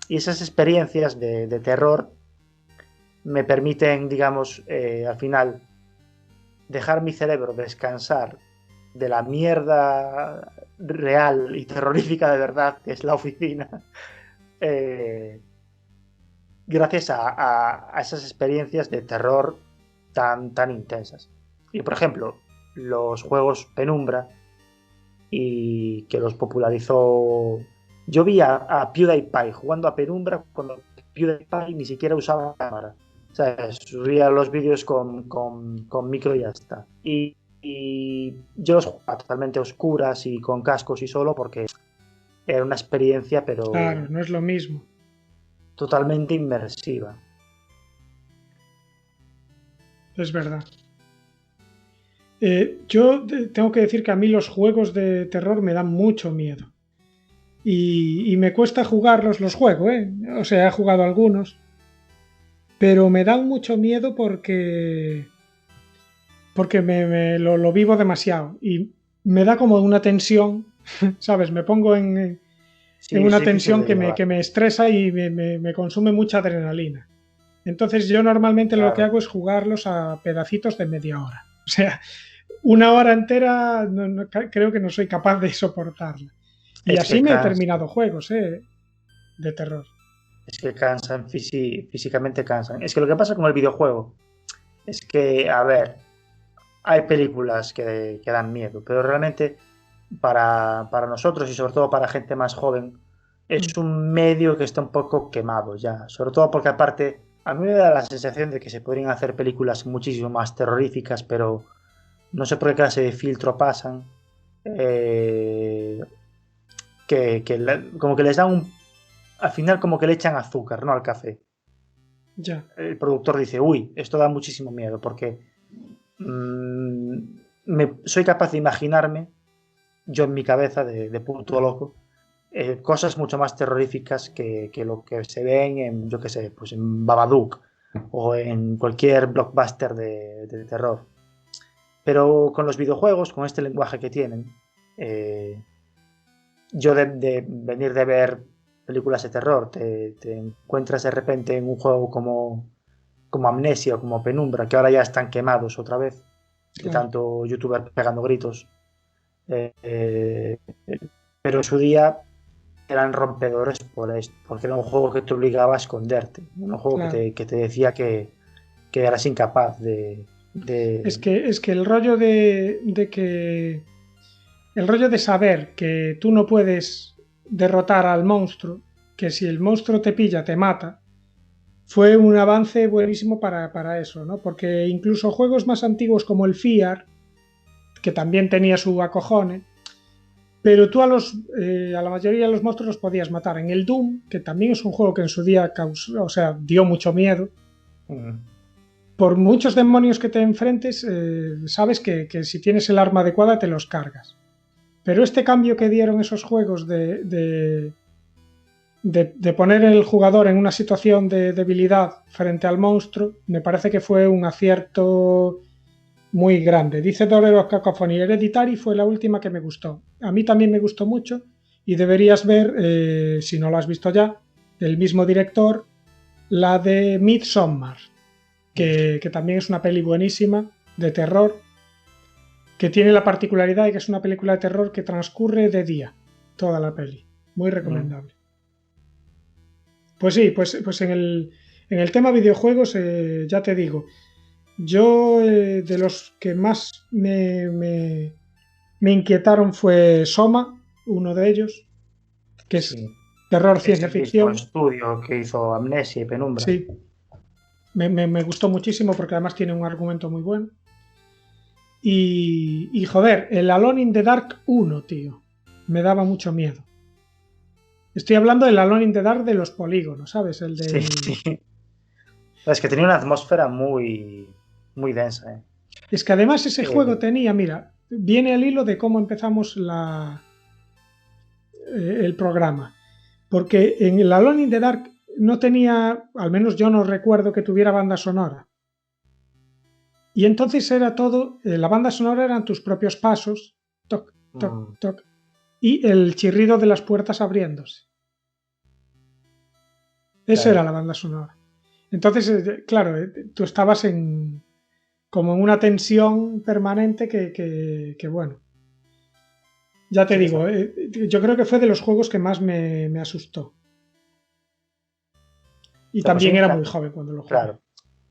Y esas experiencias de terror me permiten, digamos, al final, dejar mi cerebro descansar de la mierda real y terrorífica de verdad que es la oficina, gracias a esas experiencias de terror tan intensas. Y por ejemplo, los juegos Penumbra, y que los popularizó. Yo vi a PewDiePie jugando a Penumbra cuando PewDiePie ni siquiera usaba cámara. O sea, subía los vídeos con micro y ya está. Y yo los jugaba totalmente a oscuras y con cascos y solo porque era una experiencia, pero Claro, no es lo mismo. totalmente inmersiva. Es verdad. Yo tengo que decir que a mí los juegos de terror me dan mucho miedo. Y me cuesta jugarlos, los juego, ¿eh? O sea, he jugado algunos. Pero me dan mucho miedo porque lo vivo demasiado. Y me da como una tensión, ¿sabes? Me pongo en Sí, es una difícil tensión de llevar. que me estresa y me consume mucha adrenalina. Entonces yo normalmente lo que Claro. hago es jugarlos a pedacitos de media hora. O sea, una hora entera creo que no soy capaz de soportarla. Y Es así que me he cansan. terminado juegos de terror. Es que cansan, físicamente cansan. Es que lo que pasa con el videojuego es que, a ver, hay películas que dan miedo, pero realmente para nosotros y sobre todo para gente más joven Mm. es un medio que está un poco quemado ya. Sobre todo porque aparte a mí me da la sensación de que se podrían hacer películas muchísimo más terroríficas, pero no sé por qué clase de filtro pasan. eh, como que les dan al final como que le echan azúcar, ¿no?, al café. Ya. el productor dice, uy, esto da muchísimo miedo, porque soy capaz de imaginarme, yo en mi cabeza de puto loco, cosas mucho más terroríficas que lo que se ven en, yo qué sé, pues en Babadook o en cualquier blockbuster de terror. Pero con los videojuegos, con este lenguaje que tienen, yo de venir de ver películas de terror, te encuentras de repente en un juego como Amnesia o como Penumbra, que ahora ya están quemados otra vez, de Claro. tanto youtuber pegando gritos. Pero en su día eran rompedores por esto, porque era un juego que te obligaba a esconderte, un juego Claro. que te decía que eras incapaz Es que el rollo de que. El rollo de saber que tú no puedes derrotar al monstruo, que si el monstruo te pilla, te mata, fue un avance buenísimo para eso, ¿no? Porque incluso juegos más antiguos como el Fear, que también tenía su acojone, pero tú a la mayoría de los monstruos los podías matar. En el Doom, que también es un juego que en su día causó, o sea, dio mucho miedo, por muchos demonios que te enfrentes, sabes que si tienes el arma adecuada te los cargas. Pero este cambio que dieron esos juegos de poner el jugador en una situación de debilidad frente al monstruo, me parece que fue un acierto muy grande. Dice Dorero Cacophony, Hereditary fue la última que me gustó. A mí también me gustó mucho y deberías ver, si no lo has visto ya, del mismo director, la de Midsommar, que también es una peli buenísima de terror, que tiene la particularidad de que es una película de terror que transcurre de día, toda la peli. Muy recomendable. Pues sí, pues en el tema videojuegos, ya te digo, yo de los que más me inquietaron fue Soma, uno de ellos, que es Sí. terror Es ciencia el mismo ficción. estudio que hizo Amnesia y Penumbra. Sí, me gustó muchísimo porque además tiene un argumento muy bueno. Y joder, el Alone in the Dark 1, tío, me daba mucho miedo. Estoy hablando del Alone in the Dark de los polígonos, ¿sabes? El Sí, del... sí. Es que tenía una atmósfera muy, muy densa. Es que además ese juego Eh, tenía, mira, viene al hilo de cómo empezamos el programa. Porque en el Alone in the Dark no tenía, al menos yo no recuerdo que tuviera banda sonora. Y entonces era todo, la banda sonora eran tus propios pasos, toc, toc, toc, y el chirrido de las puertas abriéndose. Esa era claro. la banda sonora. Entonces, claro, tú estabas como en una tensión permanente que bueno. Ya te Sí, digo, yo creo que fue de los juegos que más me asustó. Y pues hay también un era muy joven cuando lo jugué. claro,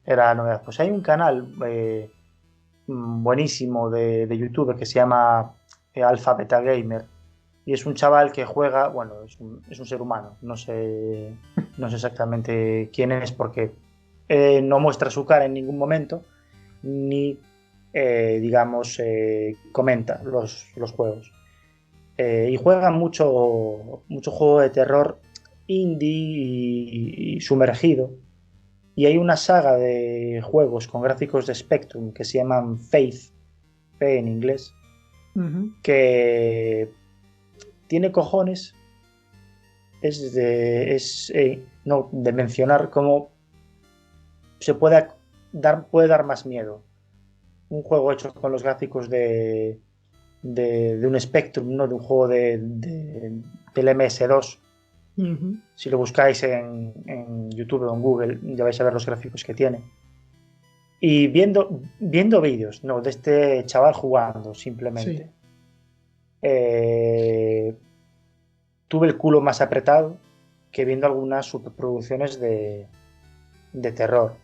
era novedad. Pues hay un canal buenísimo de YouTube que se llama Alpha Beta Gamer. Y es un chaval que juega, bueno, es un ser humano. No sé exactamente quién es porque no muestra su cara en ningún momento, ni, digamos, comenta los juegos. Y juega mucho juego de terror indie y sumergido. Y hay una saga de juegos con gráficos de Spectrum que se llaman Faith, Fe en inglés, que tiene cojones de mencionar cómo puede dar más miedo un juego hecho con los gráficos de un Spectrum, ¿no? De un juego del MS2. Si lo buscáis en YouTube o en Google, ya vais a ver los gráficos que tiene. Y viendo vídeos, ¿no? De este chaval jugando, simplemente. Sí. Tuve el culo más apretado que viendo algunas superproducciones de terror.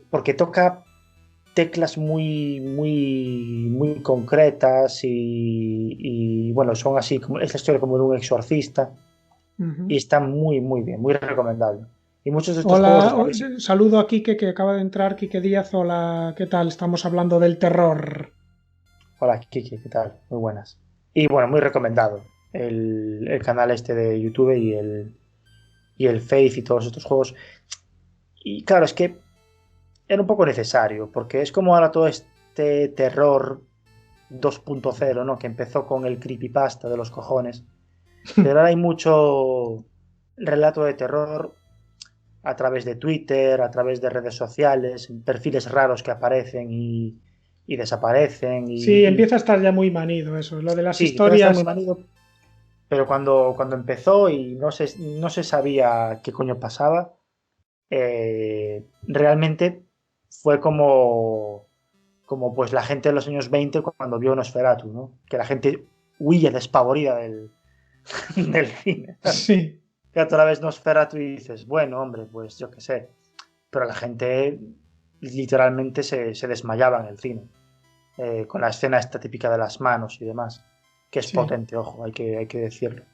Porque toca teclas muy, muy, muy concretas y bueno, son así, como es la historia como de un exorcista. Y está muy, muy bien, muy recomendable. Y muchos de estos juegos... Hola, saludo a Quique que acaba de entrar, Quique Díaz. Hola, ¿qué tal? Estamos hablando del terror. Hola, Kiki, ¿qué tal? Muy buenas. Y bueno, muy recomendado el canal este de YouTube y el Faith y todos estos juegos. Y claro, es que era un poco necesario, porque es como ahora todo este terror 2.0, ¿no? Que empezó con el creepypasta de los cojones. Pero ahora hay mucho relato de terror a través de Twitter, a través de redes sociales, perfiles raros que aparecen y desaparecen. Sí, empieza a estar ya muy manido eso, lo de las Sí, puede estar muy historias. manido, pero cuando empezó y no se sabía qué coño pasaba, realmente fue como pues la gente de los años 20 cuando vio Nosferatu, ¿no? Que la gente huye despavorida del cine. Sí, Que tú la ves Nosferatu y dices, bueno, hombre, pues yo qué sé. Pero la gente literalmente se desmayaba en el cine. Con la escena esta típica de las manos y demás. Que es sí, potente, ojo, hay que decirlo.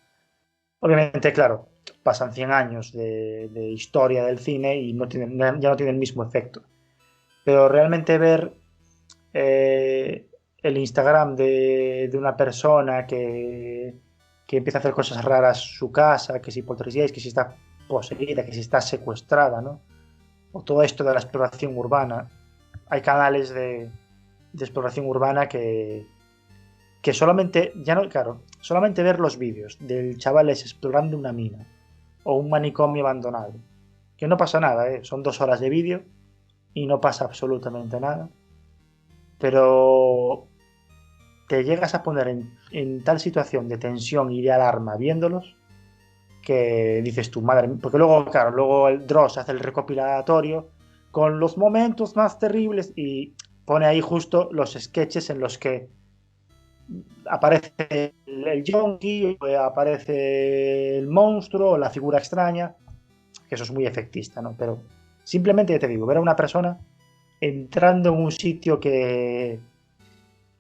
Obviamente, claro, pasan 100 años de historia del cine y ya no tiene el mismo efecto. Pero realmente ver el Instagram de una persona que empieza a hacer cosas raras en su casa, que si poltergeist, que si está poseída, que si está secuestrada, ¿no? O todo esto de la exploración urbana. Hay canales de exploración urbana que solamente, ya no, claro, solamente ver los vídeos del chaval ese explorando una mina o un manicomio abandonado, que no pasa nada, ¿eh? Son 2 horas de vídeo y no pasa absolutamente nada, pero te llegas a poner en tal situación de tensión y de alarma viéndolos que dices tu madre, porque luego, claro, luego el Dross hace el recopilatorio con los momentos más terribles y pone ahí justo los sketches en los que aparece el yonki, aparece el monstruo, la figura extraña, que eso es muy efectista, ¿no? Pero simplemente, ya te digo, ver a una persona entrando en un sitio que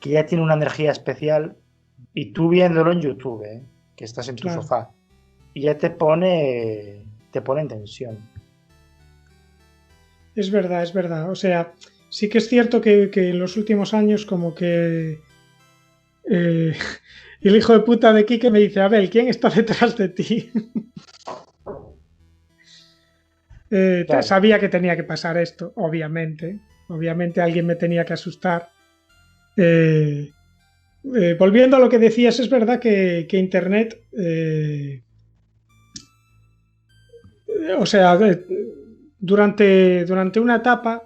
ya tiene una energía especial y tú viéndolo en YouTube, ¿eh? Que estás en tu claro. sofá y ya te pone en tensión. Es verdad, es verdad. O sea, sí que es cierto que en los últimos años como que eh, el hijo de puta de Quique me dice, Abel, ¿quién está detrás de ti? Claro, Sabía que tenía que pasar esto, obviamente. Obviamente alguien me tenía que asustar. Eh, Volviendo a lo que decías, es verdad que Internet, o sea, durante una etapa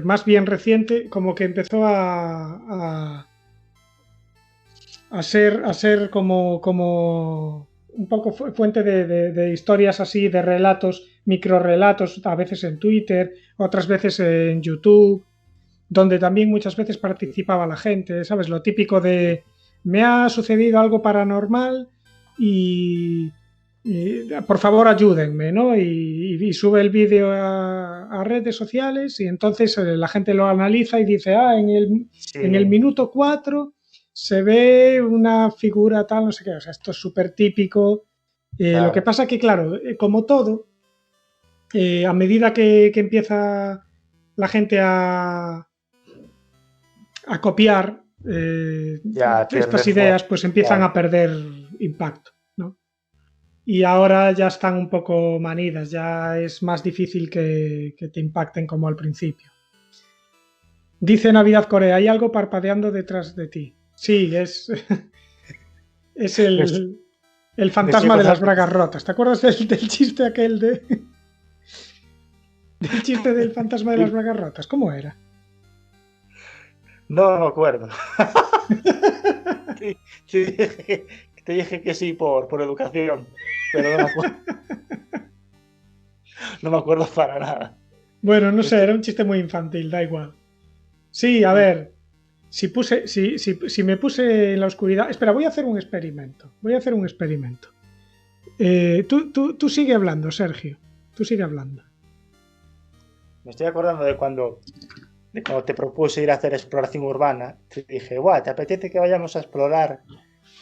más bien reciente, como que empezó a ser como un poco fuente de historias así, de relatos, microrelatos, a veces en Twitter, otras veces en YouTube, donde también muchas veces participaba la gente, ¿sabes? Lo típico de me ha sucedido algo paranormal y por favor ayúdenme, ¿no? Y sube el vídeo a redes sociales y entonces la gente lo analiza y dice, en el sí, minuto 4 se ve una figura tal, no sé qué, o sea, esto es súper típico. Lo que claro, pasa que, claro, como todo, a medida que empieza la gente a copiar ya pierde estas ideas, fuerza, pues empiezan claro. a perder impacto, ¿no? Y ahora ya están un poco manidas, ya es más difícil que te impacten como al principio. Dice Navidad Corea, hay algo parpadeando detrás de ti. Sí, es Me, est- el me estoy fantasma de las acordando. bragas rotas. ¿Te acuerdas del chiste aquel del chiste del fantasma de las bragas rotas? ¿Cómo era? No me acuerdo. Te, te dije que sí por educación, pero no me acuerdo para nada. Bueno, no Me sé, estoy- era un chiste muy infantil, da igual. Sí, a ver, si me puse en la oscuridad. Espera, voy a hacer un experimento. Voy a hacer un experimento. Tú sigue hablando, Sergio. Tú sigue hablando. Me estoy acordando de cuando te propuse ir a hacer exploración urbana. Te dije, guau, ¿te apetece que vayamos a explorar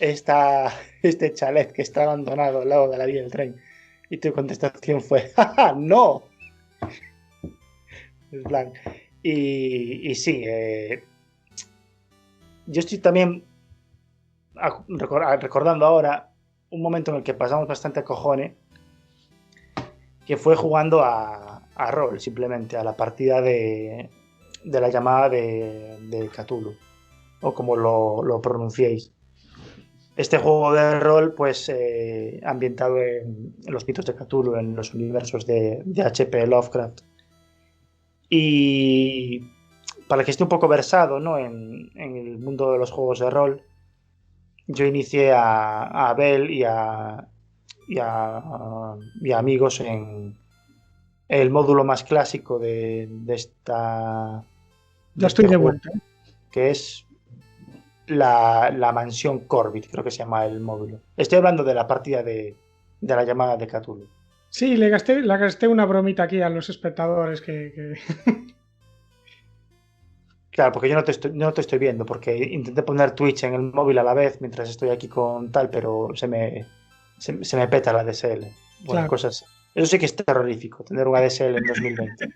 este chalet que está abandonado al lado de la vía del tren? Y tu contestación fue, ¡ja, ja, no! En plan, y sí, yo estoy también recordando ahora un momento en el que pasamos bastante a cojones, que fue jugando a rol, simplemente, a la partida de la llamada de Cthulhu, o como lo pronunciéis. Este juego de rol, pues, ambientado en los mitos de Cthulhu, en los universos de H.P. Lovecraft. Y para el que esté un poco versado, ¿no?, en el mundo de los juegos de rol, yo inicié a Abel y a amigos en el módulo más clásico de esta... Ya estoy de vuelta. Que es la mansión Corbett, creo que se llama el módulo. Estoy hablando de la partida de la llamada de Cthulhu. Sí, le gasté una bromita aquí a los espectadores que... Claro, porque yo no te estoy viendo, porque intenté poner Twitch en el móvil a la vez mientras estoy aquí con tal, pero se me peta la DSL. Bueno, claro. Cosas. Eso sí que es terrorífico, tener un ADSL en 2020.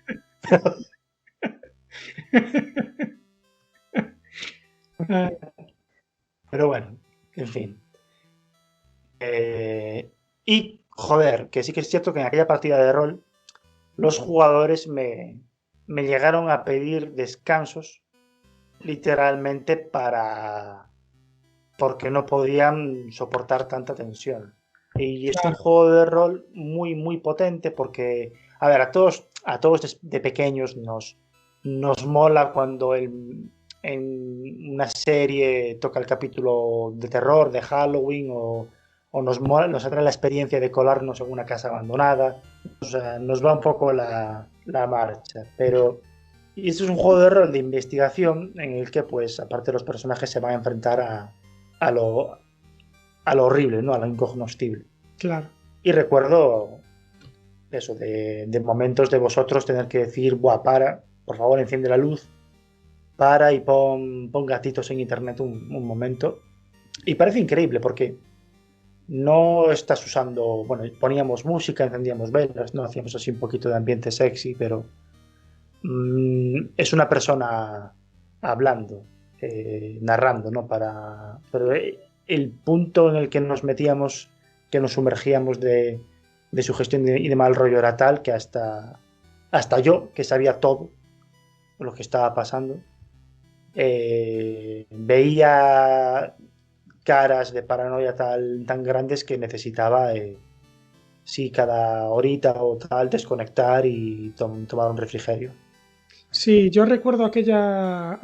Pero bueno, en fin. Y, joder, que sí que es cierto que en aquella partida de rol los jugadores me llegaron a pedir descansos literalmente porque no podían soportar tanta tensión. Y es un juego de rol muy, muy potente porque, a ver, a todos de pequeños nos mola cuando en una serie toca el capítulo de terror, de Halloween, o nos atrae la experiencia de colarnos en una casa abandonada. O sea, nos va un poco la marcha. Pero y esto es un juego de rol de investigación en el que, pues, aparte los personajes se van a enfrentar a lo horrible, ¿no? A lo incognoscible. Claro. Y recuerdo eso, de momentos de vosotros tener que decir, buah, por favor, enciende la luz, para y pon gatitos en internet un momento. Y parece increíble porque no estás usando, bueno, poníamos música, encendíamos velas, no hacíamos así un poquito de ambiente sexy, pero es una persona hablando, narrando, ¿no? Pero el punto en el que nos metíamos, que nos sumergíamos de sugestión y de mal rollo era tal que hasta yo, que sabía todo lo que estaba pasando, veía caras de paranoia tan grandes que necesitaba sí, cada horita o tal desconectar y tomar un refrigerio. Sí, yo recuerdo aquella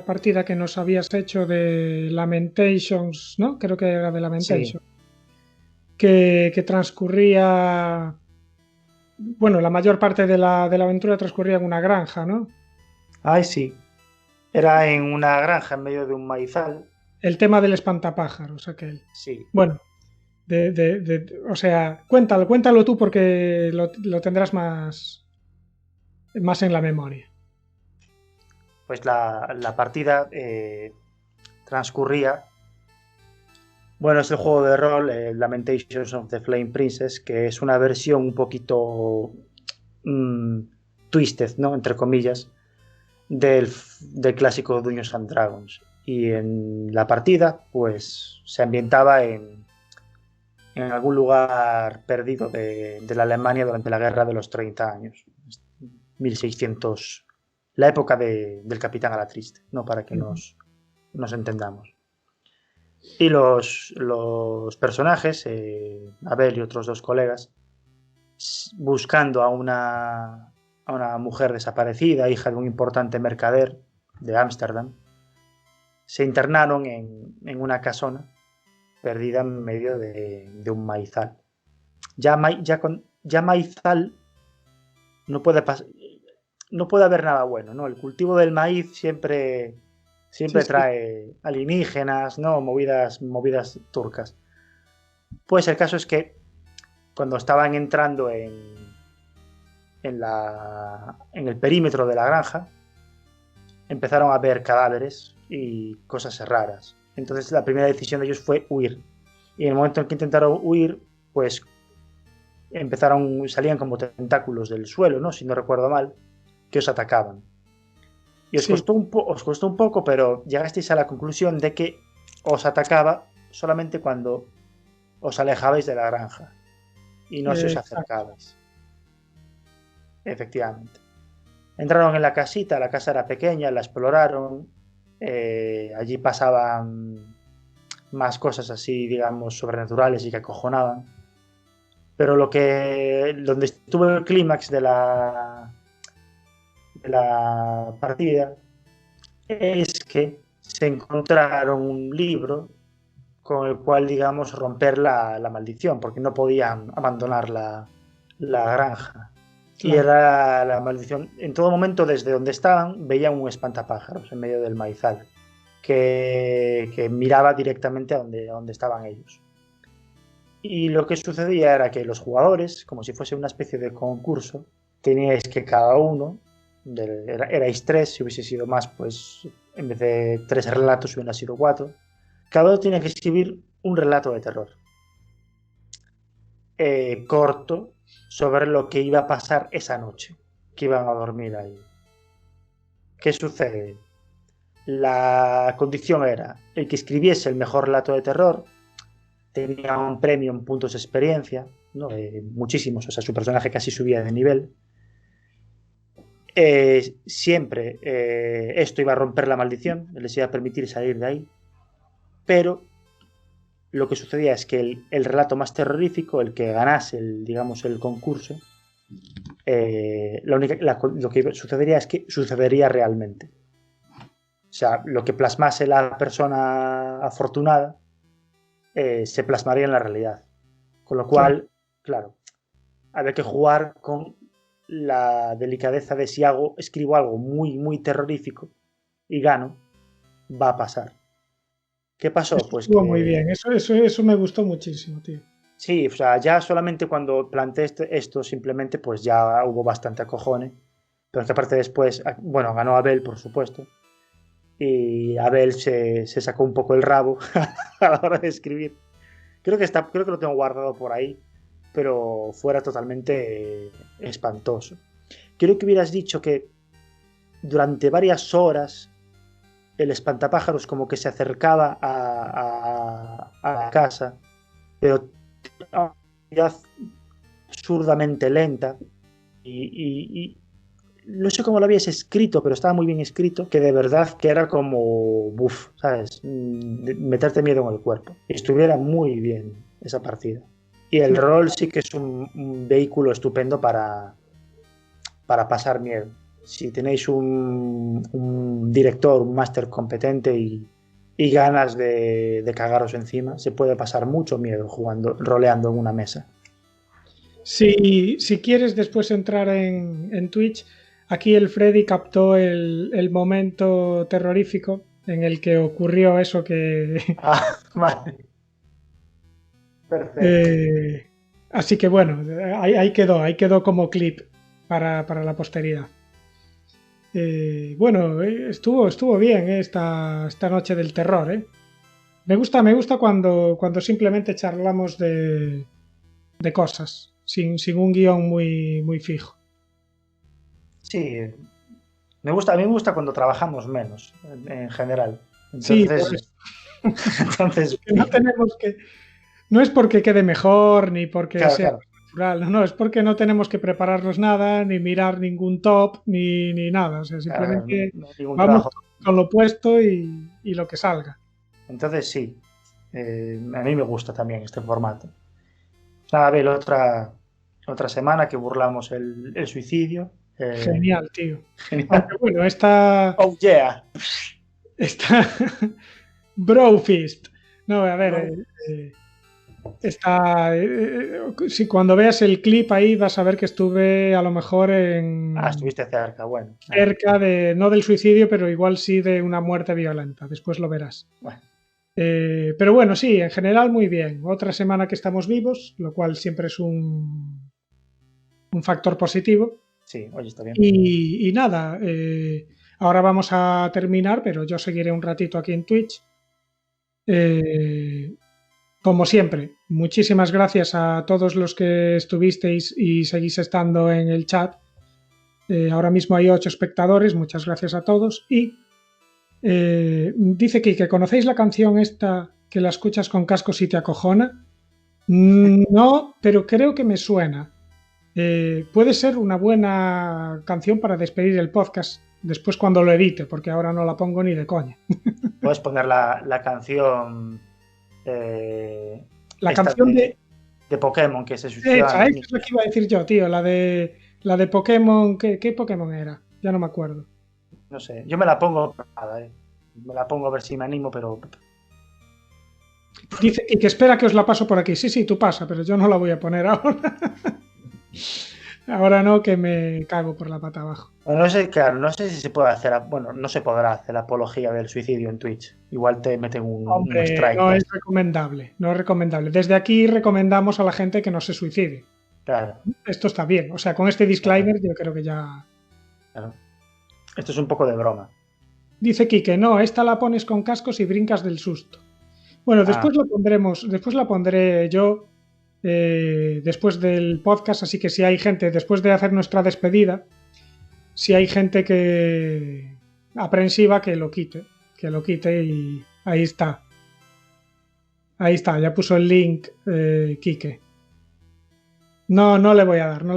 partida que nos habías hecho de Lamentations, ¿no? Creo que era de Lamentations. Sí. Que transcurría... Bueno, la mayor parte de la aventura transcurría en una granja, ¿no? Ay, sí. Era en una granja en medio de un maizal. El tema del espantapájaros, aquel. Sí. Bueno, o sea, cuéntalo tú porque lo tendrás más en la memoria. Pues la partida transcurría... Bueno, es el juego de rol Lamentations of the Flame Princess, que es una versión un poquito twisted, ¿no? Entre comillas, del clásico Dungeons and Dragons. Y en la partida, pues, se ambientaba en algún lugar perdido de la Alemania durante la Guerra de los 30 años. 1600, la época del Capitán Alatriste, ¿no? Para que nos entendamos. Y los personajes, Abel y otros dos colegas, buscando a una mujer desaparecida, hija de un importante mercader de Ámsterdam, se internaron en una casona perdida en medio de un maizal. Ya maizal no puede haber nada bueno, ¿no? El cultivo del maíz siempre trae alienígenas, ¿no? Movidas turcas. Pues el caso es que cuando estaban entrando en el perímetro de la granja, empezaron a ver cadáveres y cosas raras. Entonces la primera decisión de ellos fue huir. Y en el momento en que intentaron huir, pues salían como tentáculos del suelo, ¿no? Si no recuerdo mal, que os atacaban. Y os costó un poco, pero llegasteis a la conclusión de que os atacaba solamente cuando os alejabais de la granja y no se os acercabais. efectivamente. Entraron en la casita, la casa era pequeña, la exploraron, allí pasaban más cosas así, digamos, sobrenaturales y que acojonaban. Pero donde estuvo el clímax de la partida es que se encontraron un libro con el cual, digamos, romper la maldición, porque no podían abandonar la granja. Claro. Y era la maldición. En todo momento, desde donde estaban, veían un espantapájaros en medio del maizal, que miraba directamente a donde estaban ellos. Y lo que sucedía era que los jugadores, como si fuese una especie de concurso, teníais que cada uno, erais 3, si hubiese sido más, pues en vez de 3 relatos hubieran sido 4, cada uno tenía que escribir un relato de terror corto sobre lo que iba a pasar esa noche, que iban a dormir ahí. ¿Qué sucede? La condición era el que escribiese el mejor relato de terror tenía un premio en puntos de experiencia, ¿no? Muchísimos, o sea, su personaje casi subía de nivel. Siempre esto iba a romper la maldición, les iba a permitir salir de ahí, pero lo que sucedía es que el relato más terrorífico, el que ganase el concurso, lo que sucedería es que sucedería realmente. O sea, lo que plasmase la persona afortunada se plasmaría en la realidad. Con lo cual, claro, había que jugar con la delicadeza de si escribo algo muy, muy terrorífico y gano, va a pasar. ¿Qué pasó? Pues estuvo muy bien, eso me gustó muchísimo, tío. Sí, o sea, ya solamente cuando planteé esto simplemente pues ya hubo bastante acojone, pero que aparte después, bueno, ganó Abel, por supuesto, y Abel se sacó un poco el rabo a la hora de escribir. Creo que lo tengo guardado por ahí, pero fuera totalmente espantoso. Creo que hubieras dicho que durante varias horas el espantapájaros como que se acercaba a la casa, pero ya absurdamente lenta y no sé cómo lo habías escrito, pero estaba muy bien escrito, que de verdad que era como ¿sabes? Meterte miedo en el cuerpo. Y estuviera muy bien esa partida. Y el rol sí que es un vehículo estupendo para pasar miedo. Si tenéis un director, un máster competente y ganas de cagaros encima, se puede pasar mucho miedo roleando en una mesa. Si quieres después entrar en Twitch, aquí el Freddy captó el momento terrorífico en el que ocurrió eso que... Vale. Perfecto. Así que bueno, ahí quedó como clip para la posteridad. Bueno, estuvo bien esta noche del terror. Me gusta cuando simplemente charlamos de cosas, sin un guión muy fijo. Sí, a mí me gusta cuando trabajamos menos, en general. Entonces, sí, entonces no tenemos que... No es porque quede mejor, ni porque sea natural, no, es porque no tenemos que prepararnos nada, ni mirar ningún top, ni nada. O sea, simplemente vamos con lo puesto y lo que salga. Entonces sí, a mí me gusta también este formato. Nada, Abel, otra semana que burlamos el suicidio. Genial, tío. Genial. Aunque bueno, esta... Oh, yeah. Esta... Brofist. No, a ver... si cuando veas el clip ahí vas a ver que estuve a lo mejor estuviste cerca, bueno. Cerca no del suicidio, pero igual sí de una muerte violenta. Después lo verás. Bueno. Pero bueno, sí, en general muy bien. Otra semana que estamos vivos, lo cual siempre es un factor positivo. Sí, oye, está bien. Y nada, ahora vamos a terminar, pero yo seguiré un ratito aquí en Twitch. Como siempre, muchísimas gracias a todos los que estuvisteis y seguís estando en el chat. Ahora mismo hay 8 espectadores, muchas gracias a todos. Y dice que ¿conocéis la canción esta que la escuchas con cascos y te acojona? No, pero creo que me suena. puede ser una buena canción para despedir el podcast después cuando lo edite, porque ahora no la pongo ni de coña. Puedes poner la canción. La esta canción de Pokémon que se suicidó. esa es la que iba a decir yo, tío, la de Pokémon. ¿Qué Pokémon era? Ya no me acuerdo. No sé, yo me la pongo nada, me la pongo a ver si me animo, pero Dice y que espera que os la paso por aquí. Sí, tú pasa, pero yo no la voy a poner ahora. Ahora no, que me cago por la pata abajo. no sé, claro, no sé si se puede hacer, bueno, no se podrá hacer apología del suicidio en Twitch. Igual te meten un strike. No es recomendable, no es recomendable. Desde aquí recomendamos a la gente que no se suicide. Claro. Esto está bien, o sea, con este disclaimer yo creo que ya... Claro. Esto es un poco de broma. Dice Quique, no, esta la pones con cascos y brincas del susto. Bueno, después la pondré yo después del podcast, así que si hay gente, después de hacer nuestra despedida, si hay gente que aprensiva, que lo quite y ahí está. Ahí está, ya puso el link Quique. No le voy a dar, no.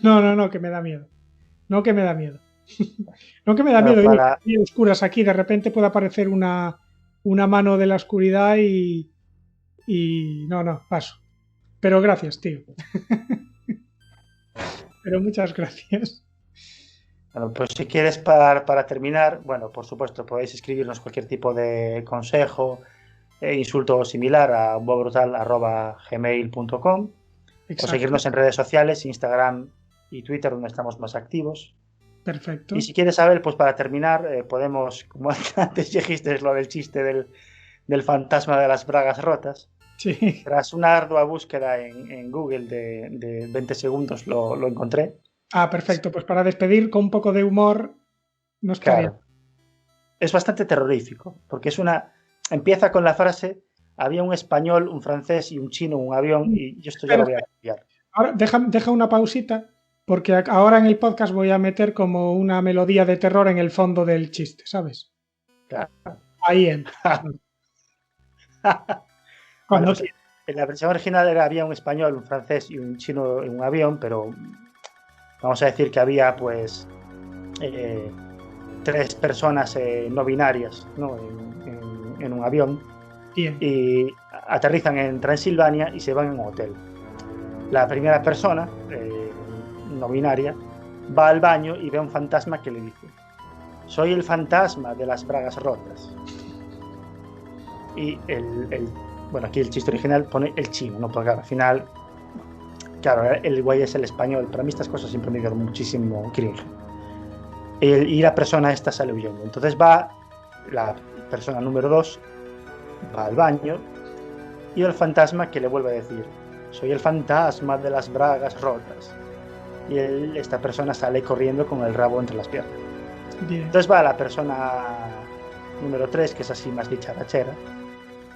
No, que me da miedo. No, que me da miedo. No, que me da miedo. Y oscuras aquí, de repente puede aparecer una mano de la oscuridad y no, paso. Pero gracias, tío. Pero muchas gracias. Bueno, pues si quieres para terminar, bueno, por supuesto, podéis escribirnos cualquier tipo de consejo, insulto o similar a boabrutal@gmail.com o seguirnos en redes sociales, Instagram y Twitter, donde estamos más activos. Perfecto. Y si quieres saber, pues para terminar, podemos, como antes dijiste, lo del chiste del fantasma de las bragas rotas. Sí. Tras una ardua búsqueda en Google de 20 segundos lo encontré. Ah, perfecto. Pues para despedir con un poco de humor, nos claro. Es bastante terrorífico, porque empieza con la frase: había un español, un francés y un chino en un avión, y yo esto ya lo voy a cambiar. Ahora deja una pausita, porque ahora en el podcast voy a meter como una melodía de terror en el fondo del chiste, ¿sabes? Claro. Ahí entra. Bueno, pues, en la versión original había un español, un francés y un chino en un avión, pero vamos a decir que había pues 3 personas no binarias, ¿no? en un avión. Bien. Y aterrizan en Transilvania y se van a un hotel. La primera persona, no binaria, va al baño y ve a un fantasma que le dice: soy el fantasma de las bragas rotas. Y bueno, aquí el chiste original pone el chino, ¿no? Porque al final, claro, el güey es el español. Para mí estas cosas siempre me dieron muchísimo cringe. Y la persona esta sale huyendo. Entonces va la persona número 2, va al baño, y el fantasma que le vuelve a decir: soy el fantasma de las bragas rotas. Y esta persona sale corriendo con el rabo entre las piernas. Bien. Entonces va la persona número 3, que es así más dicharachera,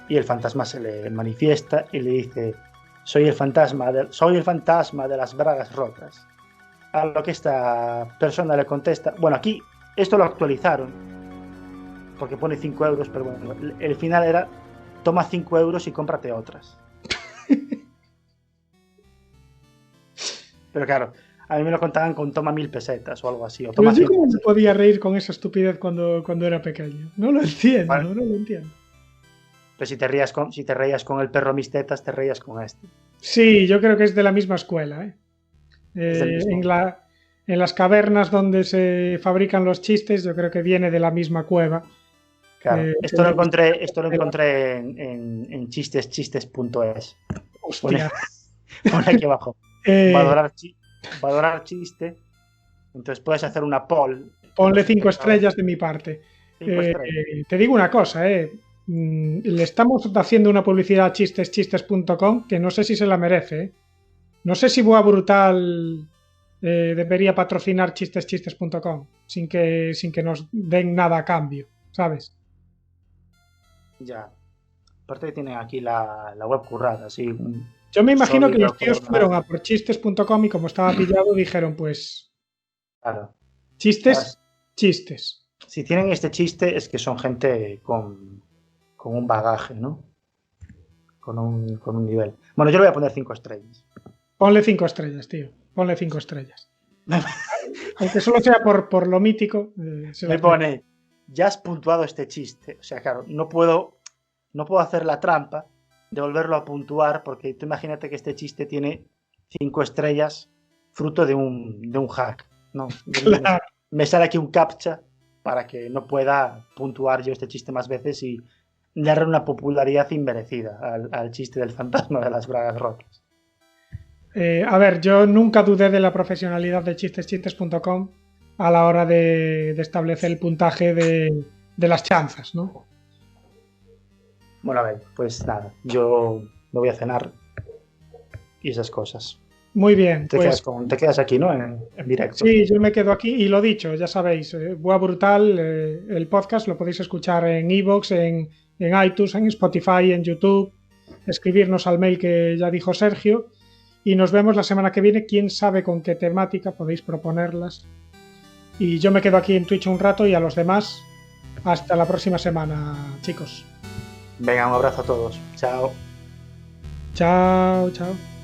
y el fantasma se le manifiesta y le dice: soy el fantasma de las bragas rotas. A lo que esta persona le contesta, bueno, aquí esto lo actualizaron porque pone 5 euros, pero bueno, el final era: toma 5 euros y cómprate otras. Pero claro, a mí me lo contaban con toma 1000 pesetas o algo así. O toma. Pero yo cómo me podía reír con esa estupidez cuando era pequeño. No lo entiendo, ¿vale? No lo entiendo. Pero si te reías con el perro mis tetas, te reías con este. Sí, yo creo que es de la misma escuela, ¿eh? En las cavernas donde se fabrican los chistes, yo creo que viene de la misma cueva. Claro, esto lo encontré en chistes.es. Hostia. Pone aquí abajo. Va a adorar chiste. Entonces puedes hacer una poll. Ponle 5 estrellas de mi parte. Te digo una cosa, le estamos haciendo una publicidad a chistes.com que no sé si se la merece, ¿eh? No sé si Boa Brutal debería patrocinar chistes.com sin que nos den nada a cambio, ¿sabes? Ya. Aparte que tienen aquí la web currada, así. Yo me imagino que los tíos fueron a por chistes.com y como estaba pillado dijeron, pues... Claro. Chistes. Si tienen este chiste es que son gente con un bagaje, ¿no? Con un nivel. Bueno, yo le voy a poner 5 estrellas. Ponle 5 estrellas, tío. Ponle 5 estrellas. Aunque solo sea por lo mítico. Me pone, ya has puntuado este chiste. O sea, claro, no puedo hacer la trampa de volverlo a puntuar, porque tú imagínate que este chiste tiene 5 estrellas fruto de un hack, ¿no? Claro. Me sale aquí un captcha para que no pueda puntuar yo este chiste más veces y darle una popularidad inmerecida al chiste del fantasma de las bragas rotas. A ver, yo nunca dudé de la profesionalidad de chisteschistes.com a la hora de establecer el puntaje de las chanzas, ¿no? Bueno, a ver, pues nada, yo me voy a cenar y esas cosas. Muy bien. Te quedas aquí, ¿no? En directo. Sí, yo me quedo aquí y lo dicho, ya sabéis, Boa Brutal, el podcast lo podéis escuchar en iVoox, en iTunes, en Spotify, en YouTube, escribirnos al mail que ya dijo Sergio y nos vemos la semana que viene, quién sabe con qué temática, podéis proponerlas. Y yo me quedo aquí en Twitch un rato y a los demás, hasta la próxima semana, chicos. Venga, un abrazo a todos. Chao. Chao, chao.